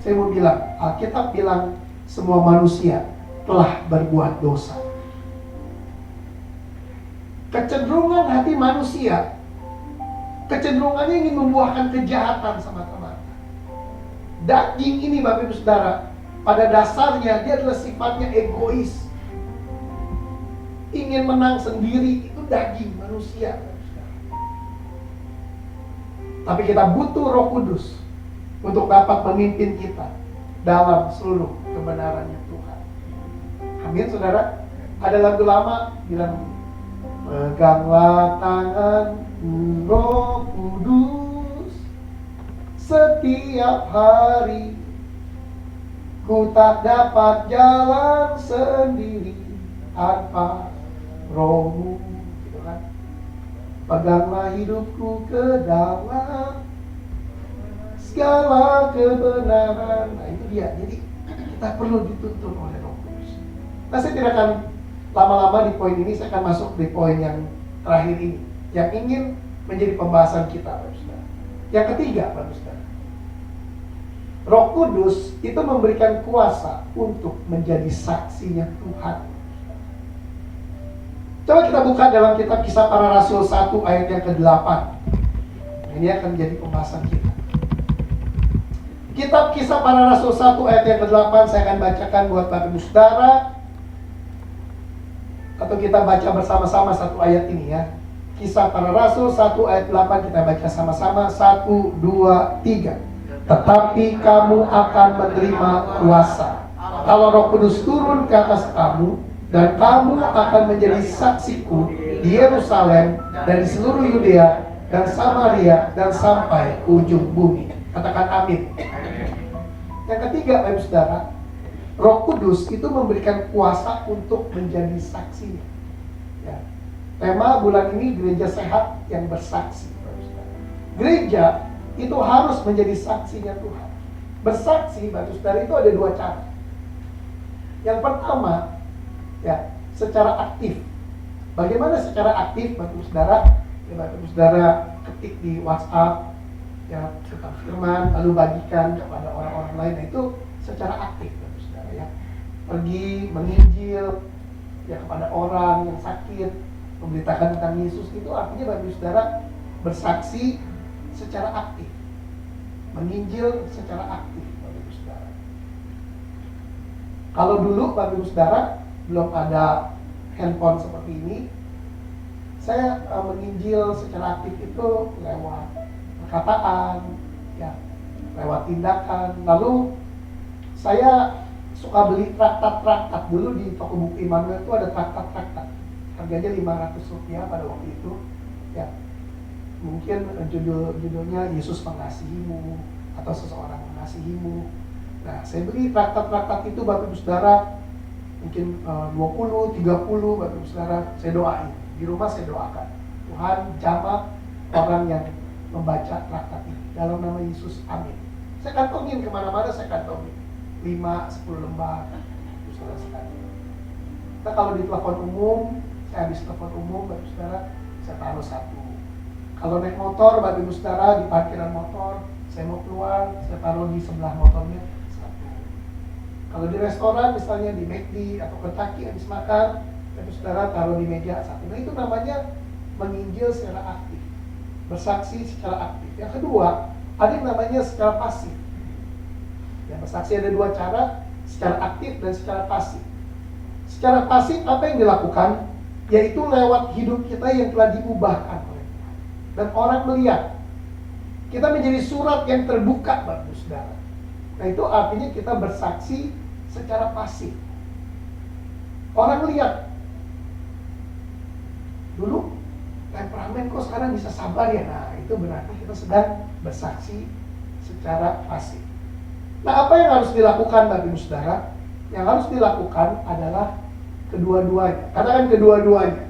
saya mau bilang, Alkitab bilang semua manusia telah berbuat dosa. Kecenderungan hati manusia, kecenderungannya ingin membuahkan kejahatan semata-mata. Daging ini Bapak Ibu Saudara, pada dasarnya dia adalah sifatnya egois. Ingin menang sendiri, itu daging manusia. Tapi kita butuh Roh Kudus untuk dapat memimpin kita dalam seluruh kebenarannya Tuhan. Amin, saudara. Ada lagu lama bilang, peganglah tangan Roh Kudus setiap hari, ku tak dapat jalan sendiri tanpa Rohmu, gitu kan? Peganglah hidupku ke dalam segala kebenaran. Nah itu dia. Jadi kita perlu dituntun oleh Roh Kudus. Nah saya tidak akan lama-lama di poin ini. Saya akan masuk di poin yang terakhir ini, yang ingin menjadi pembahasan kita, Bapak Saudara. Yang ketiga, Bapak Saudara, Roh Kudus itu memberikan kuasa untuk menjadi saksinya Tuhan. Coba kita buka dalam kitab Kisah Para Rasul 1 ayat yang ke-8. Ini akan menjadi pembahasan kita. Kitab Kisah Para Rasul 1 ayat yang ke-8 saya akan bacakan buat Bapak Ibu Saudara. Atau kita baca bersama-sama satu ayat ini ya. Kisah Para Rasul 1 ayat 8 kita baca sama-sama. 1, 2, 3. Tetapi kamu akan menerima kuasa kalau Roh Kudus turun ke atas kamu, dan kamu akan menjadi saksiku di Yerusalem dan di seluruh Yudea dan Samaria dan sampai ujung bumi. Katakan amin. Yang ketiga, Bapak Ibu Saudara, Roh Kudus itu memberikan kuasa untuk menjadi saksinya. Ya. Tema bulan ini gereja sehat yang bersaksi. Bapak Ibu Saudara. Gereja itu harus menjadi saksinya Tuhan. Bersaksi, Bapak Ibu Saudara, itu ada dua cara. Yang pertama, ya, secara aktif. Bagaimana secara aktif, Bapak Ibu Saudara? Ya, Bapak Ibu Saudara ketik di WhatsApp, ya, tentang firman, lalu bagikan kepada orang-orang lain. Nah, itu secara aktif, Bapak Ibu Saudara, ya. Pergi menginjil, ya, kepada orang yang sakit, memberitakan tentang Yesus. Itu artinya Bapak Ibu Saudara bersaksi secara aktif, menginjil secara aktif, Bapak Ibu Saudara. Kalau dulu, Bapak Ibu Saudara, belum ada handphone seperti ini, saya menginjil secara aktif itu lewat perkataan, ya, lewat tindakan. Lalu saya suka beli traktat-traktat. Dulu di toko buku Immanuel itu ada traktat-traktat, harganya Rp500 pada waktu itu, ya. Mungkin judulnya Yesus Mengasihimu atau Seseorang Mengasihimu. Nah, saya beli traktat-traktat itu, Bapak Ibu Saudara, mungkin 20, 30, Bapak Ibu Saudara, saya doain. Di rumah saya doakan, Tuhan jamah orang yang membaca traktat ini dalam nama Yesus, amin. Saya kantongin kemana-mana, saya kantongin 5, 10 lembar, Bapak Ibu Saudara sekalian. Nah, kalau di telepon umum, saya habis telepon umum, Bapak Ibu Saudara, saya taruh 1. Kalau naik motor, Bapak Ibu Saudara, di parkiran motor, saya mau keluar, saya taruh di sebelah motornya 1. Kalau di restoran, misalnya di McD atau Kentucky habis makan, Bapak Ibu Saudara taruh di meja 1. Nah, itu namanya menginjil secara aktif, bersaksi secara aktif. Yang kedua, ada yang namanya secara pasif. Ya, bersaksi ada dua cara, secara aktif dan secara pasif. Secara pasif apa yang dilakukan? Yaitu lewat hidup kita yang telah diubahkan oleh Tuhan. Dan orang melihat. Kita menjadi surat yang terbuka, Bapak Ibu Saudara. Nah, itu artinya kita bersaksi secara pasif. Orang lihat, dulu temperamen kok sekarang bisa sabar ya. Nah, itu berarti kita sedang bersaksi secara pasif. Nah, apa yang harus dilakukan, Bapak Ibu Saudara? Yang harus dilakukan adalah kedua-duanya. Katakan kedua-duanya.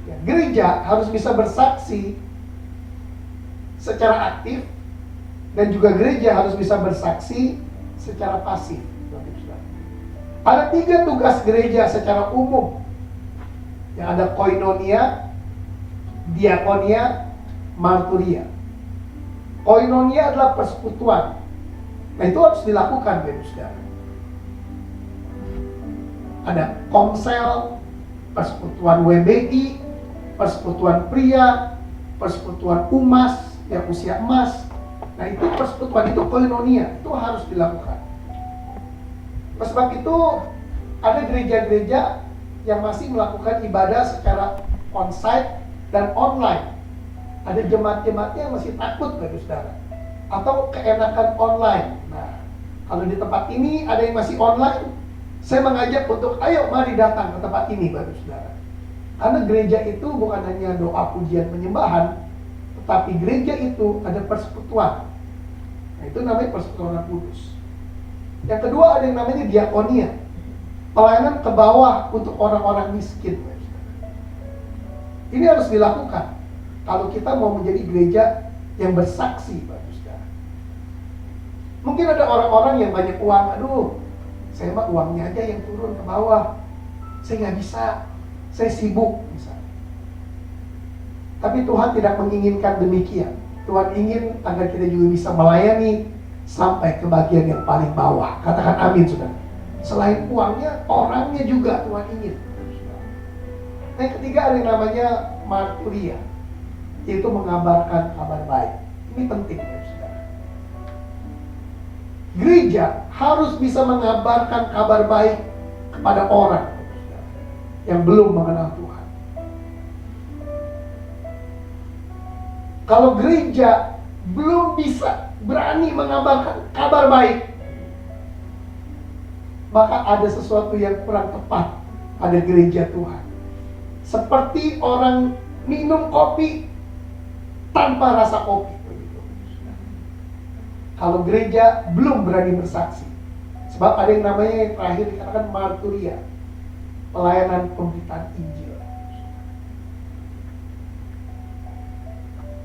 Ya, gereja harus bisa bersaksi secara aktif, dan juga gereja harus bisa bersaksi secara pasif. Ada 3 tugas gereja secara umum. Yang ada koinonia, diakonia, marturia. Koinonia adalah persekutuan. Nah, itu harus dilakukan, saudara. Ada komsel, persekutuan WBI, persekutuan pria, persekutuan umas, yang usia emas. Nah, itu persekutuan, itu koinonia, itu harus dilakukan. Sebab itu ada gereja-gereja yang masih melakukan ibadah secara onsite dan online. Ada jemaat-jemaat yang masih takut, saudara, atau keenakan online. Nah, kalau di tempat ini ada yang masih online, saya mengajak untuk ayo mari datang ke tempat ini, saudara. Karena gereja itu bukan hanya doa pujian penyembahan, tetapi gereja itu ada persekutuan. Nah, itu namanya persekutuan kudus. Yang kedua ada yang namanya diakonia, pelayanan ke bawah untuk orang-orang miskin. Ini harus dilakukan kalau kita mau menjadi gereja yang bersaksi, saudara. Mungkin ada orang-orang yang banyak uang, aduh, saya mah uangnya aja yang turun ke bawah, saya nggak bisa, saya sibuk misalnya. Tapi Tuhan tidak menginginkan demikian. Tuhan ingin agar kita juga bisa melayani sampai ke bagian yang paling bawah. Katakan amin, saudara. Selain uangnya, orangnya juga Tuhan ingin. Yang ketiga ada yang namanya marturia, yaitu mengabarkan kabar baik. Ini penting, saudara. Gereja harus bisa mengabarkan kabar baik kepada orang yang belum mengenal Tuhan. Kalau gereja belum bisa berani mengabarkan kabar baik, maka ada sesuatu yang kurang tepat pada gereja Tuhan. Seperti orang minum kopi tanpa rasa kopi. Kalau gereja belum berani bersaksi. Sebab ada yang namanya yang terakhir dikatakan marturia, pelayanan pemberitaan Injil.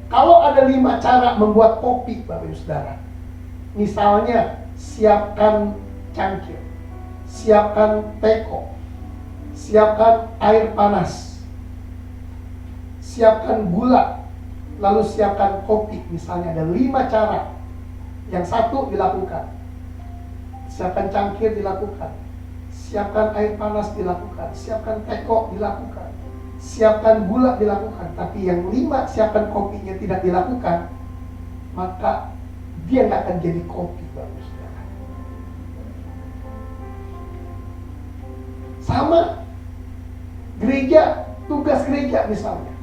Kalau ada 5 cara membuat kopi, Bapak Ibu Saudara. Misalnya, siapkan cangkir, siapkan teko, siapkan air panas, siapkan gula, lalu siapkan kopi. Misalnya ada 5 cara. Yang satu dilakukan, siapkan cangkir dilakukan, siapkan air panas dilakukan, siapkan teko dilakukan, siapkan gula dilakukan. Tapi yang 5, siapkan kopinya tidak dilakukan, maka dia nggak akan jadi kopi, Bapak Saudara. Sama gereja, tugas gereja misalnya,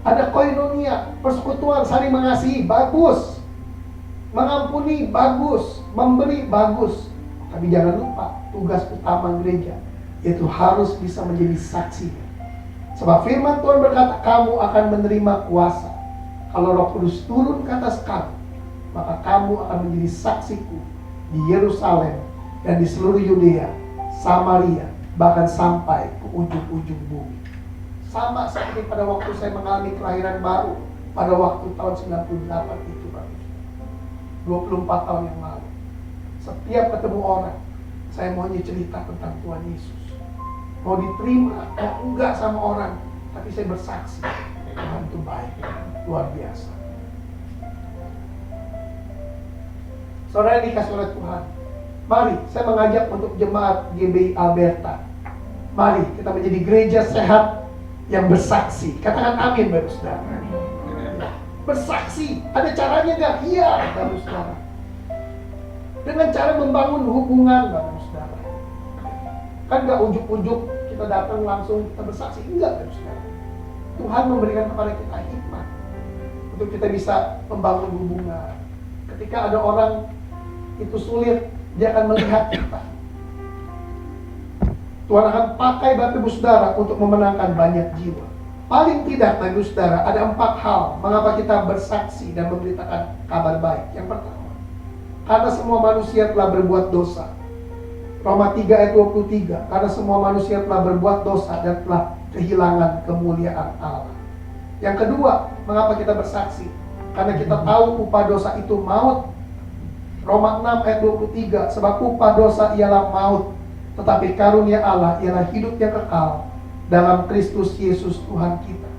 ada koinonia, persekutuan, saling mengasihi, bagus. Mengampuni, bagus. Memberi, bagus. Tapi jangan lupa, tugas utama gereja yaitu harus bisa menjadi saksi. Sebab firman Tuhan berkata, kamu akan menerima kuasa kalau Roh Kudus turun ke atas kamu, maka kamu akan menjadi saksiku di Yerusalem dan di seluruh Yudea, Samaria, bahkan sampai ke ujung-ujung bumi. Sama seperti pada waktu saya mengalami kelahiran baru pada waktu tahun 98 itu, Pak. 24 tahun yang lalu. Setiap ketemu orang, saya maunya cerita tentang Tuhan Yesus. Mau diterima atau enggak sama orang, tapi saya bersaksi, Tuhan itu baik, luar biasa. Saudara dikasih oleh Tuhan, mari saya mengajak untuk jemaat GBI Alberta. Mari kita menjadi gereja sehat yang bersaksi. Katakan amin, Bapak Saudara. Bersaksi, ada caranya nggak? Iya, Bapak Saudara. Dengan cara membangun hubungan, Bapak Saudara. Kan nggak ujuk-ujuk kita datang langsung kita bersaksi, enggak, Bapak Saudara. Tuhan memberikan kepada kita hikmat untuk kita bisa membangun hubungan. Ketika ada orang itu sulit, dia akan melihat kita. Tuhan akan pakai Bapak Ibu Saudara untuk memenangkan banyak jiwa. Paling tidak, Bapak Ibu Saudara, ada 4 hal mengapa kita bersaksi dan memberitakan kabar baik. Yang pertama, karena semua manusia telah berbuat dosa. Roma 3 ayat 23, karena semua manusia telah berbuat dosa dan telah kehilangan kemuliaan Allah. Yang kedua, mengapa kita bersaksi? Karena kita tahu upah dosa itu maut. Roma 6 ayat 23, sebab upah dosa ialah maut. Tetapi karunia Allah ialah hidup yang kekal dalam Kristus Yesus Tuhan kita.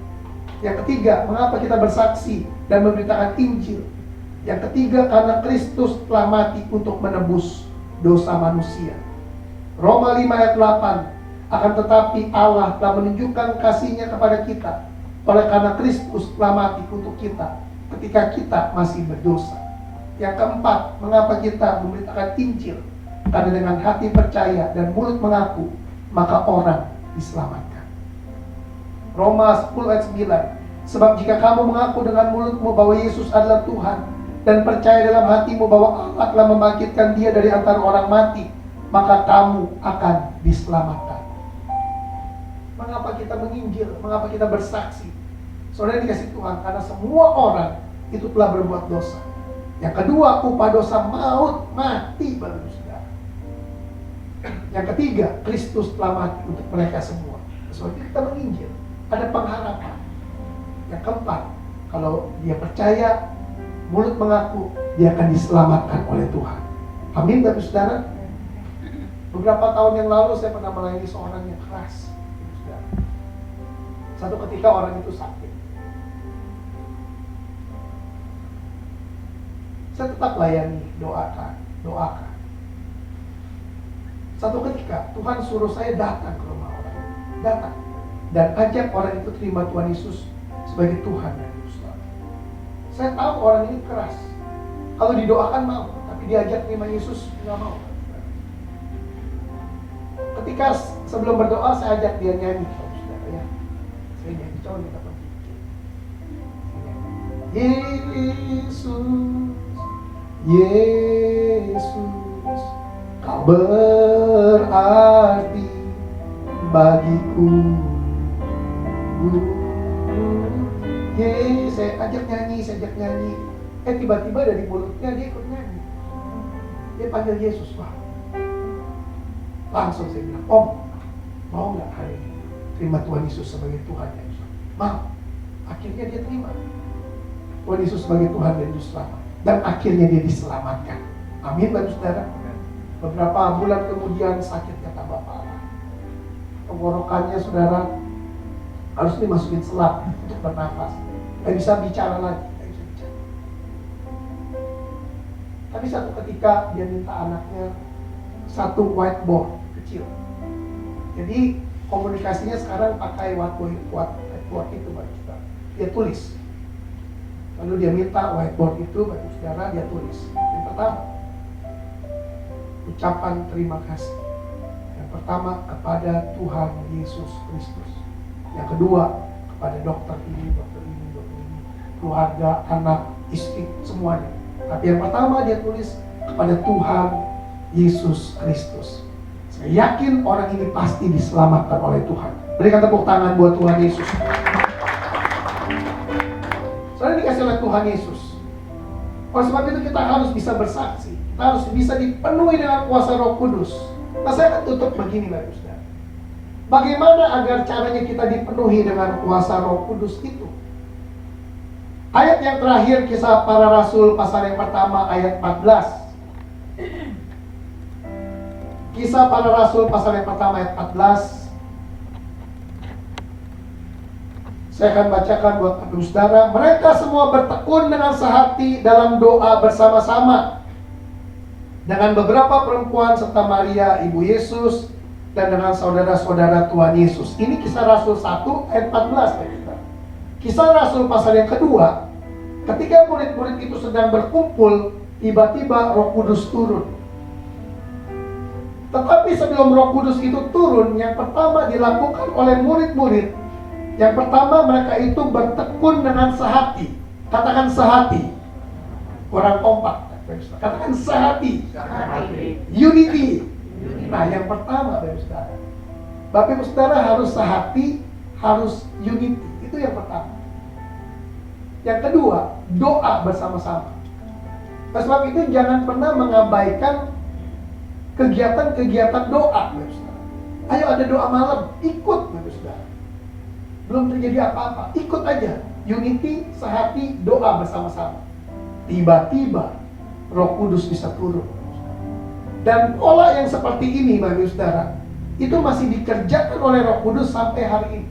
Yang ketiga, mengapa kita bersaksi dan memberitakan Injil? Yang ketiga, karena Kristus telah mati untuk menebus dosa manusia. Roma 5 ayat 8, akan tetapi Allah telah menunjukkan kasih-Nya kepada kita oleh karena Kristus telah mati untuk kita ketika kita masih berdosa. Yang keempat, mengapa kita memberitakan Injil? Karena dengan hati percaya dan mulut mengaku, maka orang diselamatkan. Roma 10 ayat 9, sebab jika kamu mengaku dengan mulutmu bahwa Yesus adalah Tuhan dan percaya dalam hatimu bahwa Allah telah membangkitkan Dia dari antara orang mati, maka kamu akan diselamatkan. Mengapa kita menginjil? Mengapa kita bersaksi? Saudara dikasih Tuhan, karena semua orang itu telah berbuat dosa. Yang kedua, upah dosa maut, mati baru saudara. Yang ketiga, Kristus telah mati untuk mereka semua. Sebab kita menginjil, ada pengharapan. Yang keempat, kalau dia percaya, mulut mengaku, dia akan diselamatkan oleh Tuhan. Amin, Bapak Saudara. Beberapa tahun yang lalu saya pernah melayani seorang yang keras. Satu ketika orang itu sakit. Saya tetap layani, doakan. Satu ketika Tuhan suruh saya datang ke rumah orang, datang dan ajak orang itu terima Tuhan Yesus sebagai Tuhan dan Juru Selamat. Saya tahu orang ini keras. Kalau didoakan mau, tapi diajak terima Yesus nggak mau. Ketika sebelum berdoa saya ajak dia nyanyi, saudara ya. Saya nyanyi, coba kita pergi. Yesus, Yesus, Kau berarti bagiku. Saya ajak nyanyi. Tiba-tiba dari mulutnya dia ikut nyanyi. Dia panggil Yesus, Pak. Langsung saya bilang, Om, mau nggak hari ini terima Tuhan Yesus sebagai Tuhan dan Juru Selamat? Mau. Akhirnya dia terima Tuhan Yesus sebagai Tuhan dan Juru Selamat. Dan akhirnya dia diselamatkan. Amin, Bapak Saudara. Beberapa bulan kemudian sakitnya tambah parah. Tenggorokannya saudara harus dimasukin selat untuk bernafas. Gak bisa bicara lagi. Tapi satu ketika dia minta anaknya satu whiteboard kecil. Jadi komunikasinya sekarang pakai whiteboard itu, Bapak Saudara. Dia tulis. Lalu dia minta whiteboard itu, Bapak Saudara, dia tulis. Yang pertama, ucapan terima kasih. Yang pertama kepada Tuhan Yesus Kristus. Yang kedua kepada dokter ini, keluarga, anak, istri, semuanya. Tapi yang pertama dia tulis kepada Tuhan Yesus Kristus. Saya yakin orang ini pasti diselamatkan oleh Tuhan. Berikan tepuk tangan buat Tuhan Yesus. Soalnya dikasih oleh Tuhan Yesus. Oleh sebab itu kita harus bisa bersaksi. Kita harus bisa dipenuhi dengan kuasa Roh Kudus. Nah, saya akan tutup begini, Bapak Saudara. Bagaimana agar caranya kita dipenuhi dengan kuasa Roh Kudus itu? Ayat yang terakhir, Kisah Para Rasul pasal yang pertama ayat 14. Kisah Para Rasul pasal yang pertama ayat 14. Saya akan bacakan buat Bapak Saudara. Mereka semua bertekun dengan sehati dalam doa bersama-sama dengan beberapa perempuan serta Maria ibu Yesus dan dengan saudara-saudara Tuhan Yesus. Ini Kisah Rasul 1 ayat 14. Kisah Rasul pasal yang kedua, ketika murid-murid itu sedang berkumpul, tiba-tiba Roh Kudus turun. Tetapi sebelum Roh Kudus itu turun, yang pertama dilakukan oleh murid-murid. Yang pertama, mereka itu bertekun dengan sehati. Katakan sehati. Kurang kompak. Katakan sehati. Unity. Nah, yang pertama, Bapak Saudara. Bapak Saudara harus sehati, harus unity. Itu yang pertama. Yang kedua, doa bersama-sama. Oleh sebab itu jangan pernah mengabaikan kegiatan-kegiatan doa, Bapak Saudara. Ayo ada doa malam, ikut, Bapak Saudara. Belum terjadi apa-apa, ikut aja. Unity, sehati, doa bersama-sama. Tiba-tiba Roh Kudus bisa turun. Dan pola yang seperti ini, Bapak Ibu Saudara, itu masih dikerjakan oleh Roh Kudus sampai hari ini.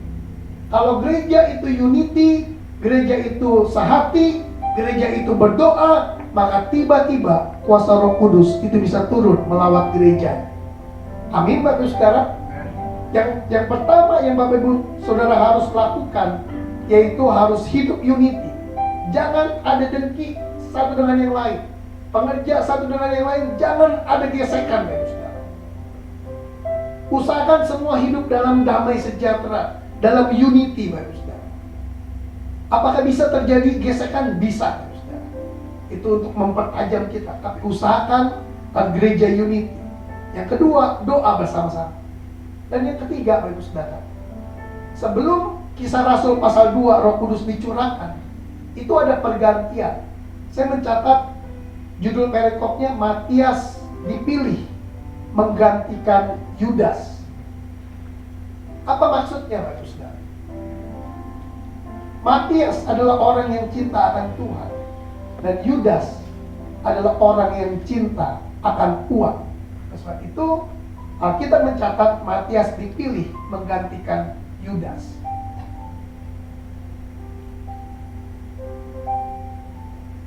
Kalau gereja itu unity, gereja itu sehati, gereja itu berdoa, maka tiba-tiba kuasa Roh Kudus itu bisa turun melawat gereja. Amin, Bapak Ibu Saudara. Yang pertama yang Bapak Ibu Saudara harus lakukan, yaitu harus hidup unity. Jangan ada dengki satu dengan yang lain, pengerja satu dengan yang lain, jangan ada gesekan, Bapak Ibu Saudara. Usahakan semua hidup dalam damai sejahtera, dalam unity, Bapak Ibu Saudara. Apakah bisa terjadi gesekan? Bisa, Bapak Ibu Saudara. Itu untuk mempertajam kita, tapi usahakan gereja unity. Yang kedua, doa bersama-sama. Dan yang ketiga, Bapak Ibu Saudara, sebelum Kisah Rasul pasal 2 Roh Kudus dicurahkan, itu ada pergantian. Saya mencatat judul perikopnya, Matias dipilih menggantikan Yudas. Apa maksudnya, Bapak Ibu Saudara? Matias adalah orang yang cinta akan Tuhan, dan Yudas adalah orang yang cinta akan uang. Sebab itu Alkitab mencatat Matias dipilih menggantikan Yudas.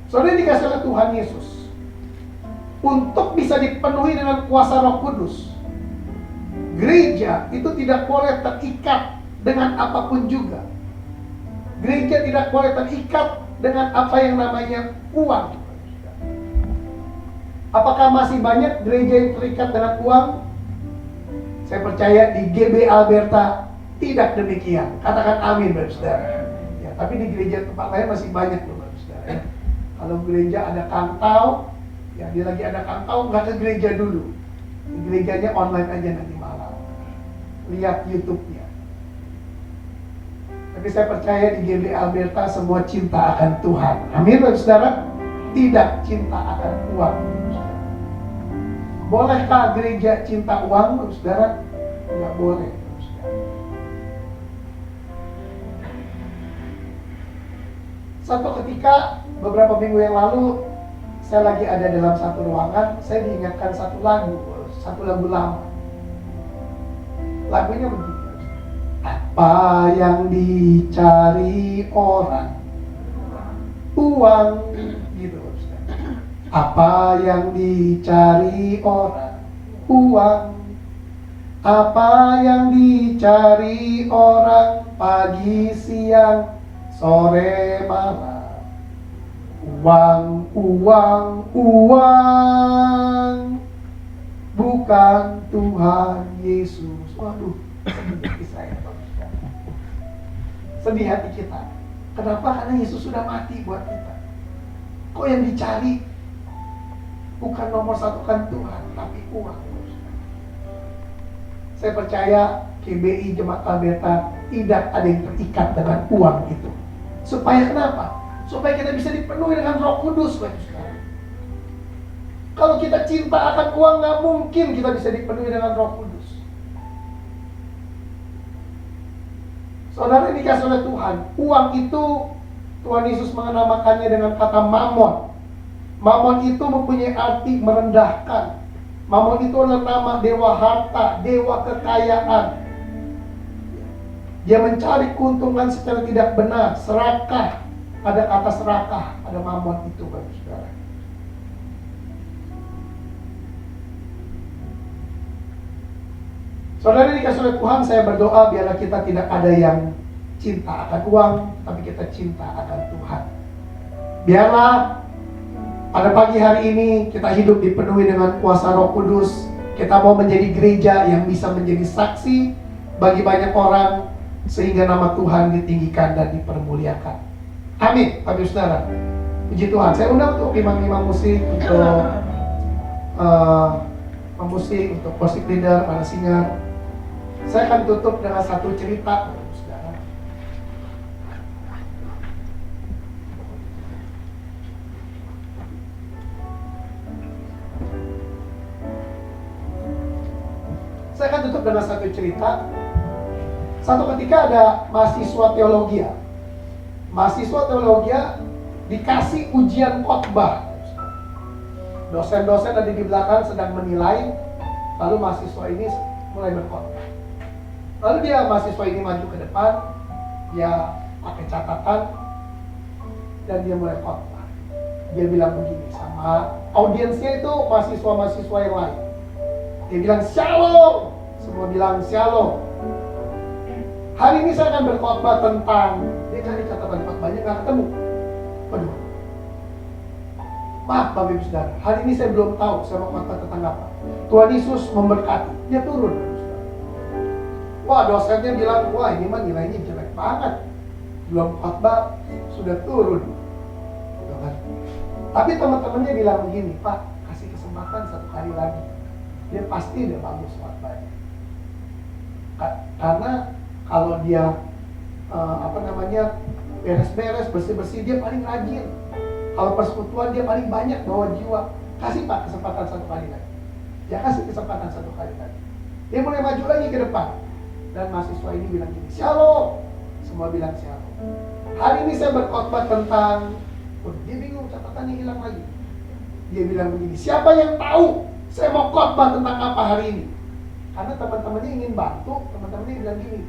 Saudara dikasih oleh Tuhan Yesus, untuk bisa dipenuhi dengan kuasa Roh Kudus, gereja itu tidak boleh terikat dengan apapun juga. Gereja tidak boleh terikat dengan apa yang namanya uang. Apakah masih banyak gereja yang terikat dengan uang? Saya percaya di GB Alberta tidak demikian. Katakan amin, Bapak Saudara. Ya, tapi di gereja tempat lain masih banyak, Bapak Saudara. Kalau gereja ada kantau, ya dia lagi ada kantau, nggak ke gereja dulu. Di gerejanya online aja nanti malam. Lihat YouTube-nya. Tapi saya percaya di GB Alberta semua cinta akan Tuhan. Amin, Bapak Saudara. Tidak cinta akan uang. Bolehkah gereja cinta uang, Bapak Saudara? Nggak boleh, Bapak Saudara. Satu ketika, beberapa minggu yang lalu, saya lagi ada dalam satu ruangan, saya diingatkan satu lagu lama. Lagunya begini. Apa yang dicari orang? Uang, gitu, Bapak Saudara. Apa yang dicari orang? Uang. Apa yang dicari orang? Pagi, siang, sore, malam. Uang, uang, uang. Bukan Tuhan Yesus. Waduh, sedih hati saya, Bapak Saudara. Sedih hati kita. Kenapa? Karena Yesus sudah mati buat kita. Kok yang dicari bukan nomor satu kan Tuhan, tapi uang. Saya percaya GBI Jemaat Alberta tidak ada yang terikat dengan uang itu. Supaya kenapa? Supaya kita bisa dipenuhi dengan Roh Kudus, Bapak Saudara. Kalau kita cinta akan uang, nggak mungkin kita bisa dipenuhi dengan Roh Kudus. Saudara dikasih oleh Tuhan, uang itu Tuhan Yesus menamakannya dengan kata mamon. Mamon itu mempunyai arti merendahkan. Mamon itu adalah nama dewa harta, dewa kekayaan. Dia mencari keuntungan secara tidak benar, serakah. Ada kata serakah, ada mamon itu, Bapak Saudara. Saudara dikasih oleh Tuhan, saya berdoa biarlah kita tidak ada yang cinta akan uang, tapi kita cinta akan Tuhan. Biarlah pada pagi hari ini kita hidup dipenuhi dengan kuasa Roh Kudus. Kita mau menjadi gereja yang bisa menjadi saksi bagi banyak orang, sehingga nama Tuhan ditinggikan dan dipermuliakan. Amin, Bapak Saudara. Puji Tuhan. Saya undang untuk imam-imam musik, untuk pemusik, untuk worship leader, para singer. Saya akan tutup dengan satu cerita, Bapak Saudara. Saya akan tutup dengan satu cerita. Satu ketika ada mahasiswa teologi. Mahasiswa teologi dikasih ujian khotbah. Dosen-dosen ada di belakang sedang menilai, lalu mahasiswa ini mulai berkhotbah. Lalu mahasiswa ini maju ke depan, dia pakai catatan, dan dia mulai khotbah. Dia bilang begini sama audiensnya itu mahasiswa-mahasiswa yang lain. Dia bilang shalom, semua bilang shalom. Hari ini saya akan berkhotbah tentang, dia cari catatan khotbahnya nggak ketemu. Waduh, maaf Bapak Ibu Saudara, hari ini saya belum tahu saya mau khotbah tentang apa. Tuhan Yesus memberkati, dia turun. Wah, dosennya bilang, wah ini mah nilainya jelek banget. Belum khotbah sudah turun. Tapi teman-temannya bilang begini, Pak, kasih kesempatan satu kali lagi. Dia pasti udah bagus khotbahnya. Karena kalau dia beres-beres, bersih-bersih, dia paling rajin. Kalau persekutuan dia paling banyak bawa jiwa. Kasih Pak kesempatan satu kali lagi. Ya kasih kesempatan satu kali lagi. Dia mulai maju lagi ke depan. Dan mahasiswa ini bilang gini, shalom. Semua bilang shalom. Hari ini saya berkhotbah tentang, dia bingung, catatannya hilang lagi. Dia bilang begini, siapa yang tahu saya mau khotbah tentang apa hari ini? Karena teman-temannya ingin bantu, teman-temannya bilang gini,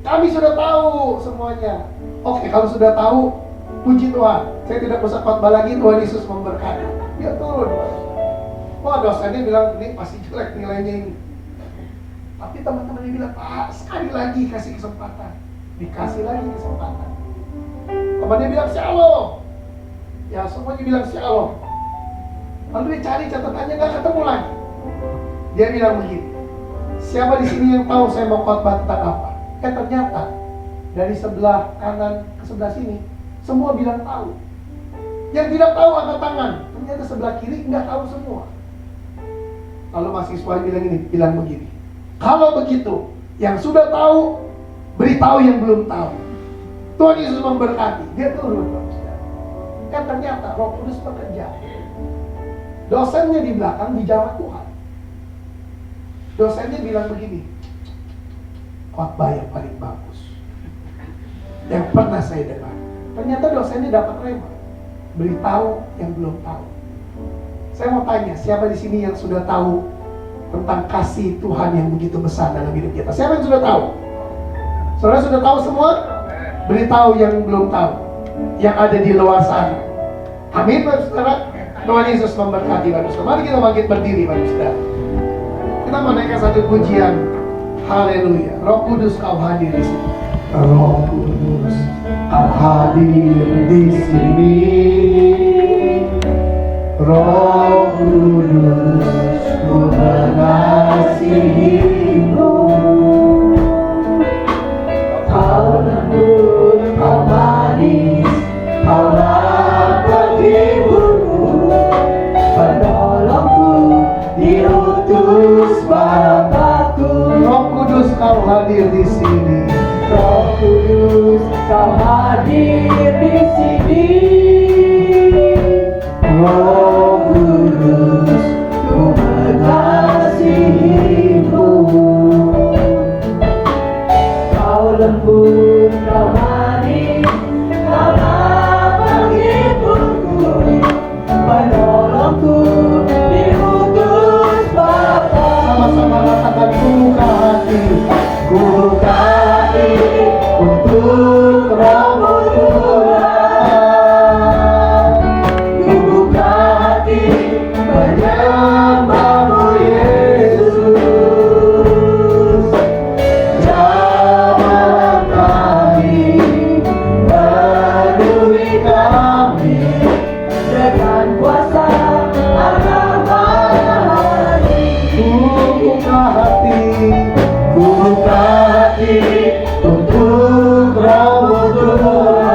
kami sudah tahu semuanya. Oke, kalau sudah tahu, puji Tuhan, saya tidak usah khotbah lagi, Tuhan Yesus memberkati. Dia turun. Wah, dosennya bilang, ini pasti jelek nilainya ini. Tapi teman-temannya bilang, Pak, sekali lagi kasih kesempatan. Dikasih lagi kesempatan. Temannya bilang, shalom. Ya, semuanya bilang shalom. Lalu dia cari catatannya, nggak ketemu lagi. Dia bilang begini, siapa di sini yang tahu saya mau khotbah tentang apa? Ternyata dari sebelah kanan ke sebelah sini, semua bilang tahu. Yang tidak tahu angkat tangan. Ternyata sebelah kiri nggak tahu semua. Lalu mahasiswa bilang begini, kalau begitu, yang sudah tahu, beritahu yang belum tahu. Tuhan Yesus memberkati. Dia turun. Ternyata Roh Kudus bekerja. Dosennya di belakang dijawab Tuhan. Dosennya bilang begini, khotbah yang paling bagus yang pernah saya dengar. Ternyata dosennya dapat rema, beritahu yang belum tahu. Saya mau tanya, siapa di sini yang sudah tahu tentang kasih Tuhan yang begitu besar dalam hidup kita? Siapa yang sudah tahu? Saudara sudah tahu semua? Beritahu yang belum tahu, yang ada di luar sana. Amin, Bapak Saudara. Tuhan Yesus memberkati Bapak Saudara. Mari kita bangkit berdiri, Bapak Saudara. Kita menaikkan satu pujian. Haleluya. Roh Kudus, Kau hadir di sini. Roh Kudus, Kau hadir di sini. Roh Kudus, Ku mengasihimu. Kau lembut, Kau manis, Kaulah penghiburku, penolongku, diutus Bapakku. Roh Kudus, Kau hadir di sini. Roh Kudus, Kau hadir di sini. Roh Kudus, Ku mengasihimu. Kau lembut, Kau manis, Kaulah penghiburku, penolongku, diutus Bapa. Sama-sama katakan, ku buka hati untuk Roh-Mu Tuhan. Ku buka hati menyembah-Mu Yesus. Jamalah kami, penuhi kami dengan kuasa Allah-Maha. Ku buka hati untuk Roh-Mu Tuhan.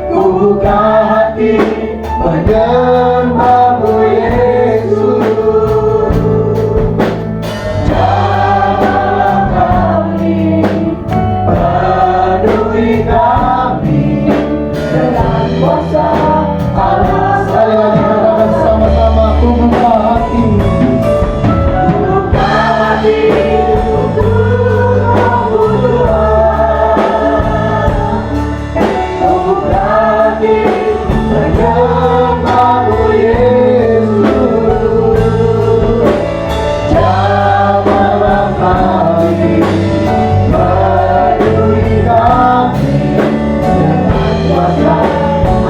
Ku buka hati menyembah-Mu Yesus. Jamalah kami, penuhi kami dengan kuasa Allah. Sekali lagi katakan sama-sama, ku buka hati. Ku buka hati untuk Roh-Mu Tuhan. Ku buka hati menyembah-Mu Jamahlah kami, penuhi kami dengan kuasa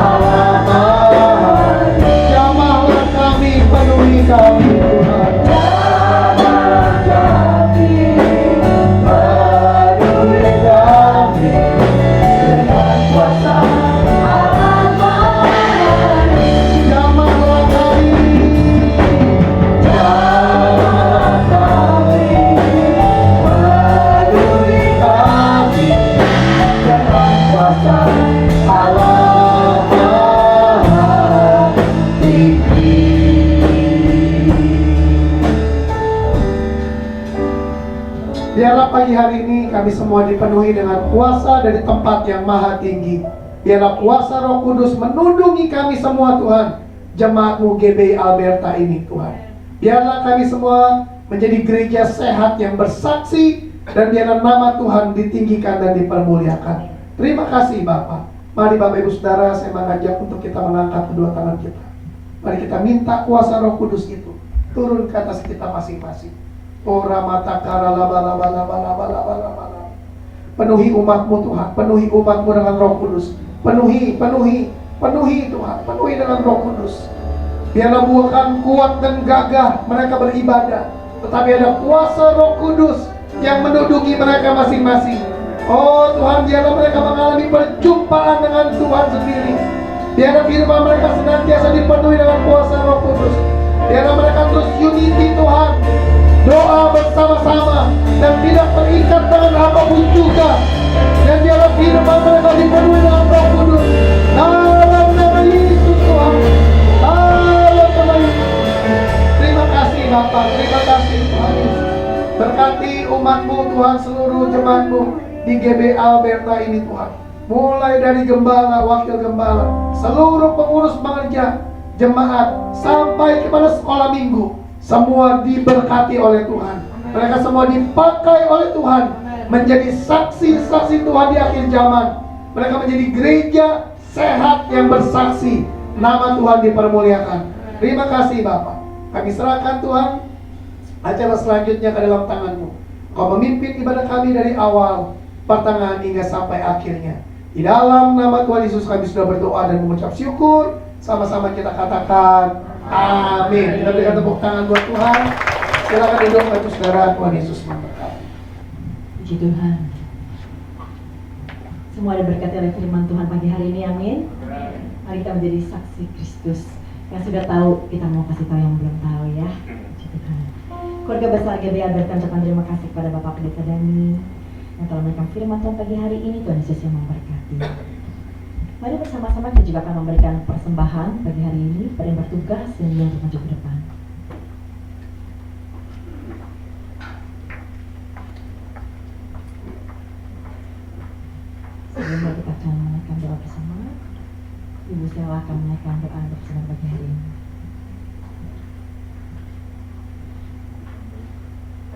Allah Maha. Jamahlah kami, penuhi kami Tuhan. Jamahlah kami, penuhi kami dengan kuasa Allah Maha. Jamahlah kami, jamahlah kami, penuhi kami dengan kuasa Allah Maha Tinggi. Biarlah pagi hari ini kami semua dipenuhi dengan kuasa dari tempat yang maha tinggi. Biarlah kuasa Roh Kudus menundungi kami semua Tuhan, jemaat-Mu GBI Alberta ini Tuhan. Biarlah kami semua menjadi gereja sehat yang bersaksi, dan biarlah nama Tuhan ditinggikan dan dipermuliakan. Terima kasih Bapak. Mari Bapak Ibu Saudara, saya mengajak untuk kita mengangkat kedua tangan kita. Mari kita minta kuasa Roh Kudus itu turun ke atas kita masing-masing. Ora mata kara laba laba laba laba laba laba laba. Penuhi umat-Mu Tuhan, penuhi umat-Mu dengan Roh Kudus. Penuhi Tuhan, penuhi dengan Roh Kudus. Biarlah bukan kuat dan gagah mereka beribadah, tetapi ada kuasa Roh Kudus yang menduduki mereka masing-masing. Oh Tuhan, biarlah mereka mengalami perjumpaan dengan Tuhan sendiri. Biarlah firman mereka senantiasa dipenuhi dengan kuasa Roh Kudus. Biarlah mereka terus unity Tuhan, doa bersama-sama dan tidak terikat dengan apapun juga. Dan biarlah firman mereka dipenuhi dengan Roh Kudus. Dalam nama Yesus Tuhan, dalam nama Yesus. Terima kasih Bapak, terima kasih Tuhan Yesus. Berkati umat-Mu Tuhan, seluruh jemaat-Mu di GBI Alberta ini Tuhan. Mulai dari gembala, wakil gembala, seluruh pengurus pengerja, jemaat, sampai kepada sekolah minggu, semua diberkati oleh Tuhan. Mereka semua dipakai oleh Tuhan menjadi saksi-saksi Tuhan di akhir zaman. Mereka menjadi gereja sehat yang bersaksi. Nama Tuhan dipermuliakan. Terima kasih Bapak. Kami serahkan Tuhan acara selanjutnya ke dalam tangan-Mu. Kau memimpin ibadah kami dari awal, pertengahan hingga sampai akhirnya. Di dalam nama Tuhan Yesus kami sudah berdoa dan mengucap syukur. Sama-sama kita katakan amin. Kita berikan tepuk tangan buat Tuhan. Silakan duduk Bapak Saudara. Tuhan Yesus memberkati. Puji Tuhan. Semua diberkati oleh firman Tuhan pagi hari ini, amin. Mari kita menjadi saksi Kristus. Yang sudah tahu, kita mau kasih tahu yang belum tahu ya. Puji Tuhan. Keluarga besar GBI Alberta ucapkan terima kasih kepada Bapak Pendeta Dani yang telah memberikan firman Tuhan pagi hari ini. Tuhan Yesus yang memberkati. Mari bersama-sama kita juga akan memberikan persembahan pagi hari ini pada yang bertugas dan yang untuk maju ke depan. Sebelumnya kita akan menaikkan doa bersama. Ibu Stella akan menaikkan doa bersama pagi hari ini.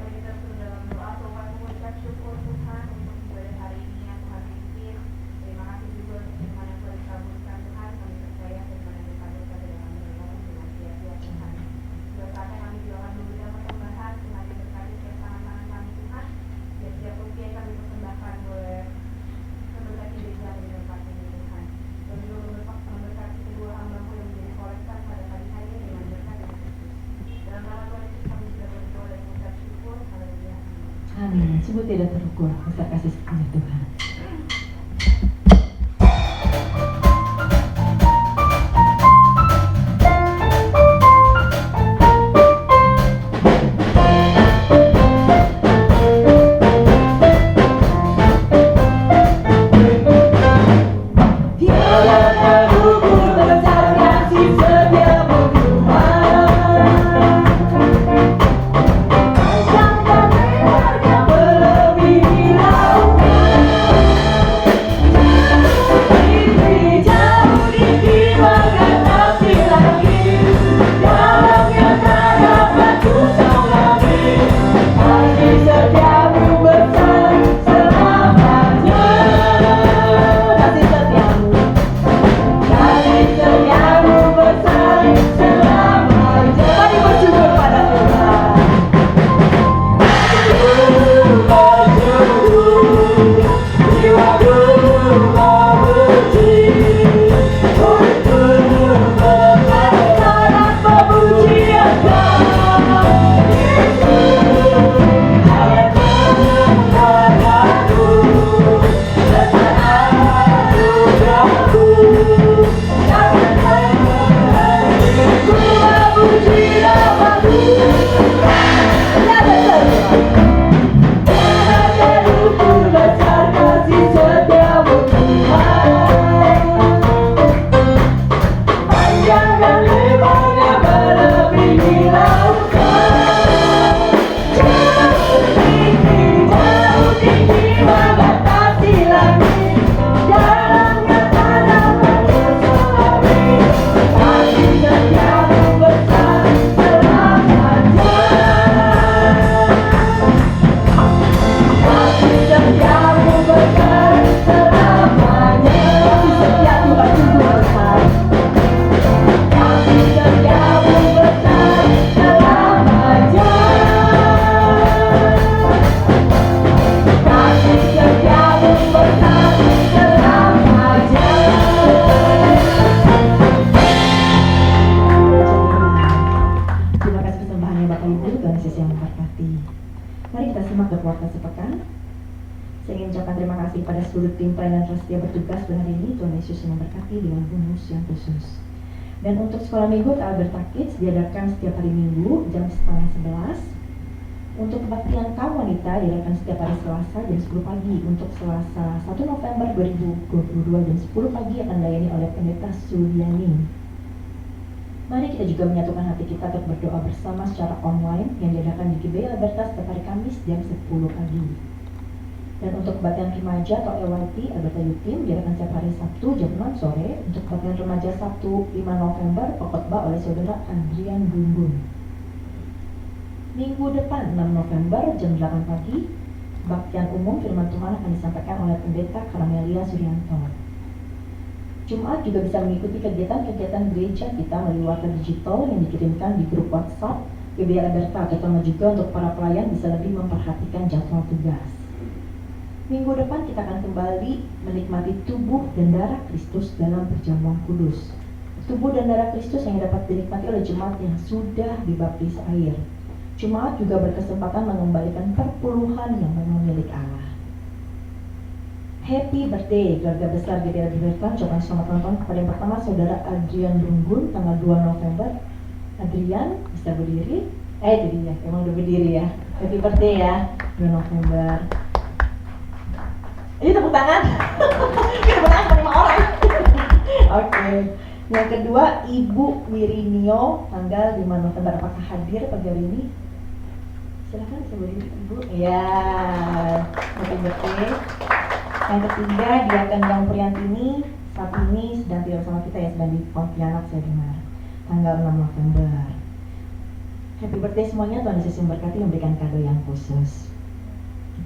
Kita sudah dalam doa, Tuhan mengucap syukur Tuhan untuk ibadah hari ini yang Tuhan pimpin. Terima kasih juga untuk firman yang telah dikabulkan Tuhan. Kami percaya firman yang dikabulkan dalam mereka dengan sia-sia Tuhan. Sudah saatnya kami juga akan memberikan persembahan. Tuhan diberkati setiap tangan-tangan kami Tuhan. Setiap rupiah yang kami persembahkan boleh memberkati gereja di tempat ini Tuhan. Dan juga memberkati kedua hamba-Mu yang menjadi kolektor pada pagi hari ini dengan berkat dan Kristus. Dalam nama Tuhan Yesus kami sudah berdoa dan mengucap syukur. Haleluya. Amin. Sungguh tidak terukur besar kasih setia Tuhan. Terima Mari kita simak berkuarta sepekan. Saya ingin ucapkan terima kasih pada seluruh tim pelayanan yang setia bertugas pada hari ini. Tuhan Yesus yang memberkati dengan bonus yang khusus. Dan untuk sekolah minggu Alberta Kids diadakan setiap hari Minggu jam 10:30. Untuk kebaktian kaum wanita diadakan setiap hari Selasa jam 10 pagi. Untuk Selasa 1 November 2022 jam 10 pagi akan dilayani oleh Pendeta Suliani. Mari kita juga menyatukan hati kita untuk berdoa bersama secara online yang diadakan di GBI Alberta setiap hari Kamis jam 10 pagi. Dan untuk kebaktian remaja atau EYT Alberta Youth Team diadakan setiap hari Sabtu jam 6 sore. Untuk kebaktian remaja Sabtu 5 November pengkhotbah oleh Saudara Adrian Gungun. Minggu depan 6 November jam 8 pagi, kebaktian umum firman Tuhan akan disampaikan oleh Pendeta Karamelia Suryanto. Jumat juga bisa mengikuti kegiatan-kegiatan gereja kita melalui warta digital yang dikirimkan di grup WhatsApp GBI Alberta, terutama juga untuk para pelayan bisa lebih memperhatikan jadwal tugas. Minggu depan kita akan kembali menikmati tubuh dan darah Kristus dalam perjamuan kudus. Tubuh dan darah Kristus yang dapat dinikmati oleh jemaat yang sudah dibaptis air. Jemaat juga berkesempatan mengembalikan perpuluhan yang memang milik Allah. Happy birthday keluarga besar GBI Alberta. Ucapan selamat ulang tahun kepada yang pertama Saudara Adrian Runggun tanggal 2 November. Adrian bisa berdiri? Jadi ya, emang udah berdiri ya. Happy birthday ya, 2 November. Ini tepuk tangan. Tepuk tangan sama 5 orang. Oke. Yang kedua Ibu Wirinio tanggal 5 November. Apakah hadir pagi hari ini? Silakan bisa berdiri Ibu. Ya, happy birthday. Yang ketiga Diaken Yang Priantini saat ini sedang tidak bersama kita ya, sedang di Pontianak saya dengar. Tanggal 6 November. Happy birthday semuanya, Tuhan Yesus memberkati, memberikan kado yang khusus.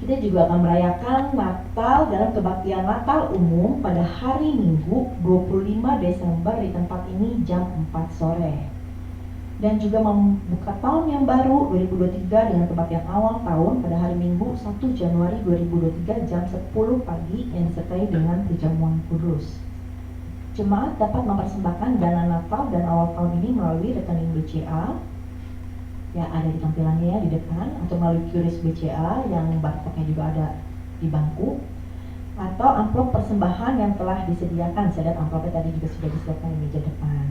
Kita juga akan merayakan Natal dalam kebaktian Natal umum pada hari Minggu 25 Desember di tempat ini jam 4 sore. Dan juga membuka tahun yang baru 2023 dengan kebaktian awal tahun pada hari Minggu 1 Januari 2023 jam 10 pagi yang disertai dengan perjamuan kudus. Jemaat dapat mempersembahkan dana Natal dan awal tahun ini melalui rekening BCA yang ada di tampilannya ya, di depan, atau melalui QRIS BCA yang barcode-nya juga ada di bangku, atau amplop persembahan yang telah disediakan. Saya lihat amplopnya tadi juga sudah disediakan di meja depan.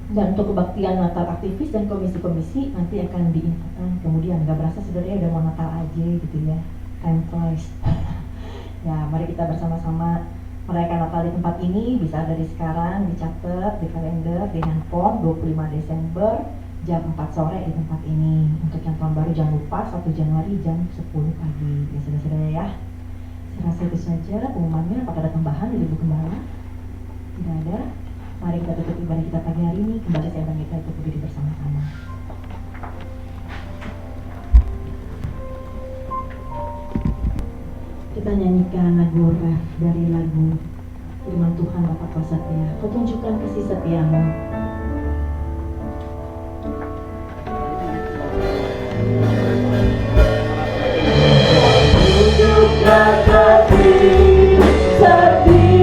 Dan untuk kebaktian Natal aktivis dan komisi-komisi nanti akan diinfokan kemudian. Gak berasa sebenarnya udah mau Natal aja gitu ya, time flies. Ya, mari kita bersama-sama merayakan Natal di tempat ini. Bisa dari sekarang dicatat di kalender, di handphone 25 Desember jam 4 sore di tempat ini. Untuk yang tahun baru jangan lupa 1 Januari jam 10 pagi. Ya saudara-saudara ya, saya rasa itu saja pengumumannya. Apakah ada tambahan dari Ibu Gembala? Tidak ada. Mari kita tutup ibadah kita pagi hari ini. Kembali saya bagi kita untuk berdiri bersama-sama. Kita nyanyikan lagu ref dari lagu Firman Tuhan Bapa Kuasa Setia. Kau tunjukkan kasih setiamu. Tunjukkan kasih setiamu.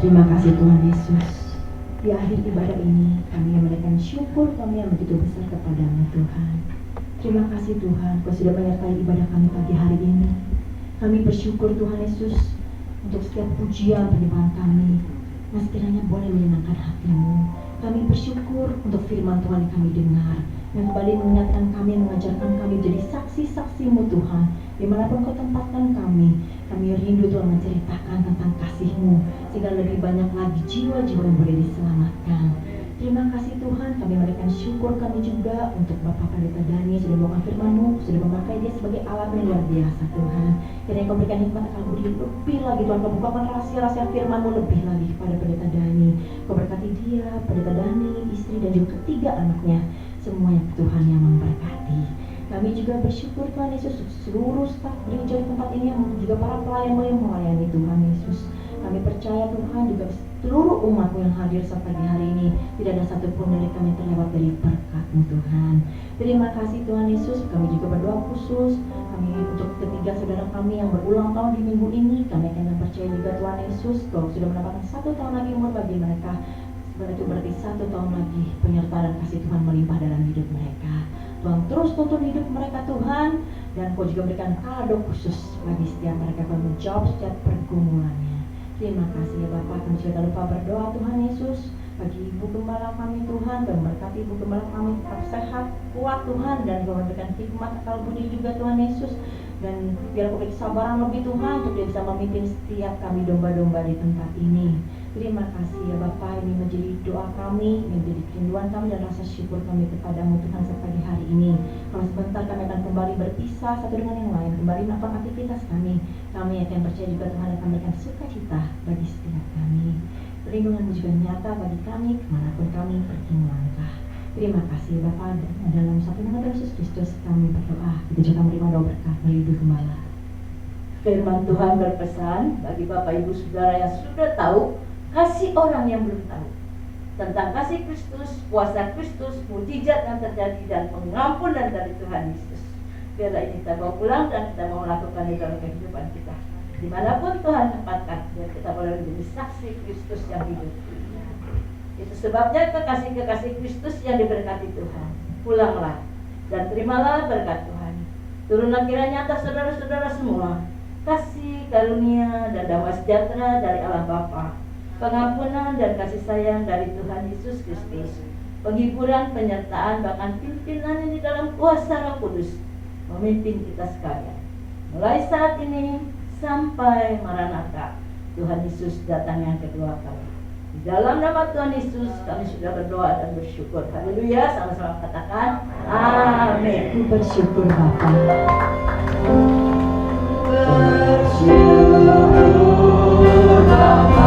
Terima kasih Tuhan Yesus. Di akhir ibadah ini kami memberikan syukur kami yang begitu besar kepadamu Tuhan. Terima kasih Tuhan, Kau sudah menyertai ibadah kami pagi hari ini. Kami bersyukur Tuhan Yesus untuk setiap pujian penyembahan kami yang sekiranya boleh menyenangkan hati-Mu. Kami bersyukur untuk firman Tuhan yang kami dengar, yang kembali mengingatkan kami, mengajarkan kami menjadi saksi-saksi-Mu Tuhan. Dimanapun Kau tempatkan kami rindu Tuhan menceritakan tentang kasih-Mu, sehingga lebih banyak lagi jiwa-jiwa yang boleh diselamatkan. bersyukur kami juga untuk Bapak Pendeta Dani sudah membawa firman-Mu, sudah memakai dia sebagai alat yang luar biasa Tuhan. Kiranya Kau berikan hikmat akal budi lebih lagi Tuhan, Kau bukakan rahasia-rahasia firman-Mu lebih lagi kepada Pendeta Dani. Kau berkati dia, Pendeta Dani, istri dan juga ketiga anaknya, semuanya Tuhan yang memberkati. Kami juga bersyukur Tuhan Yesus seluruh staf gereja di tempat ini yang juga para pelayan-Mu yang melayani Tuhan Yesus. Kami percaya Tuhan juga seluruh umat-Mu yang hadir saat pagi hari ini tidak ada satupun dari kami terlewat dari berkat-Mu Tuhan. Terima kasih Tuhan Yesus. Kami juga berdoa khusus kami untuk ketiga saudara kami yang berulang tahun di minggu ini. Kami akan percaya juga Tuhan Yesus Kau sudah mendapatkan 1 tahun lagi umur bagi mereka. Itu berarti 1 tahun lagi penyertaan dan kasih Tuhan melimpah dalam hidup mereka. Tuhan terus tuntun hidup mereka Tuhan, dan Kau juga berikan kado khusus bagi setiap mereka. Kau menjawab setiap pergumulannya. Terima kasih ya Bapak. Kami juga tak lupa berdoa Tuhan Yesus bagi Ibu Gembala kami Tuhan. Kau memberkati Ibu Gembala kami tetap sehat, kuat Tuhan, dan Kau memberikan hikmat akal budi juga Tuhan Yesus. Dan biar Kau beri kesabaran lebih Tuhan untuk dia bisa memimpin setiap kami domba-domba di tempat ini. Terima kasih ya Bapak, ini menjadi doa kami, menjadi kerinduan kami dan rasa syukur kami kepada-Mu Tuhan sepagi hari ini. Kalau sebentar kami akan kembali berpisah satu dengan yang lain, kembali melakukan aktivitas kami akan percaya juga Tuhan akan memberikan sukacita bagi setiap kami. Perlindungan-Mu juga nyata bagi kami kemanapun kami pergi melangkah. Terima kasih Bapak, dalam satu nama Yesus Kristus kami berdoa. Kita juga menerima doa berkat melalui Ibu Gembala. Firman Tuhan berpesan bagi Bapak Ibu Saudara yang sudah tahu, kasih orang yang belum tahu tentang kasih Kristus, kuasa Kristus, mujizat yang terjadi dan pengampunan dari Tuhan Yesus. Biarlah ini kita bawa pulang dan kita mau melakukan di dalam kehidupan kita. Dimanapun Tuhan tempatkan, biar kita boleh menjadi saksi Kristus yang hidup. Itu sebabnya kekasih-kekasih Kristus yang diberkati Tuhan, pulanglah dan terimalah berkat Tuhan. Turunlah kiranya atas saudara-saudara semua kasih, karunia, dan damai sejahtera dari Allah Bapa, pengampunan dan kasih sayang dari Tuhan Yesus Kristus, penghiburan, penyertaan, bahkan pimpinan di dalam kuasa Roh Kudus memimpin kita sekalian. Mulai saat ini sampai Maranatha, Tuhan Yesus datang yang kedua kali. Di dalam nama Tuhan Yesus kami sudah berdoa dan bersyukur. Haleluya, sama-sama katakan amin. Aku bersyukur Bapak. Bersyukur Bapa.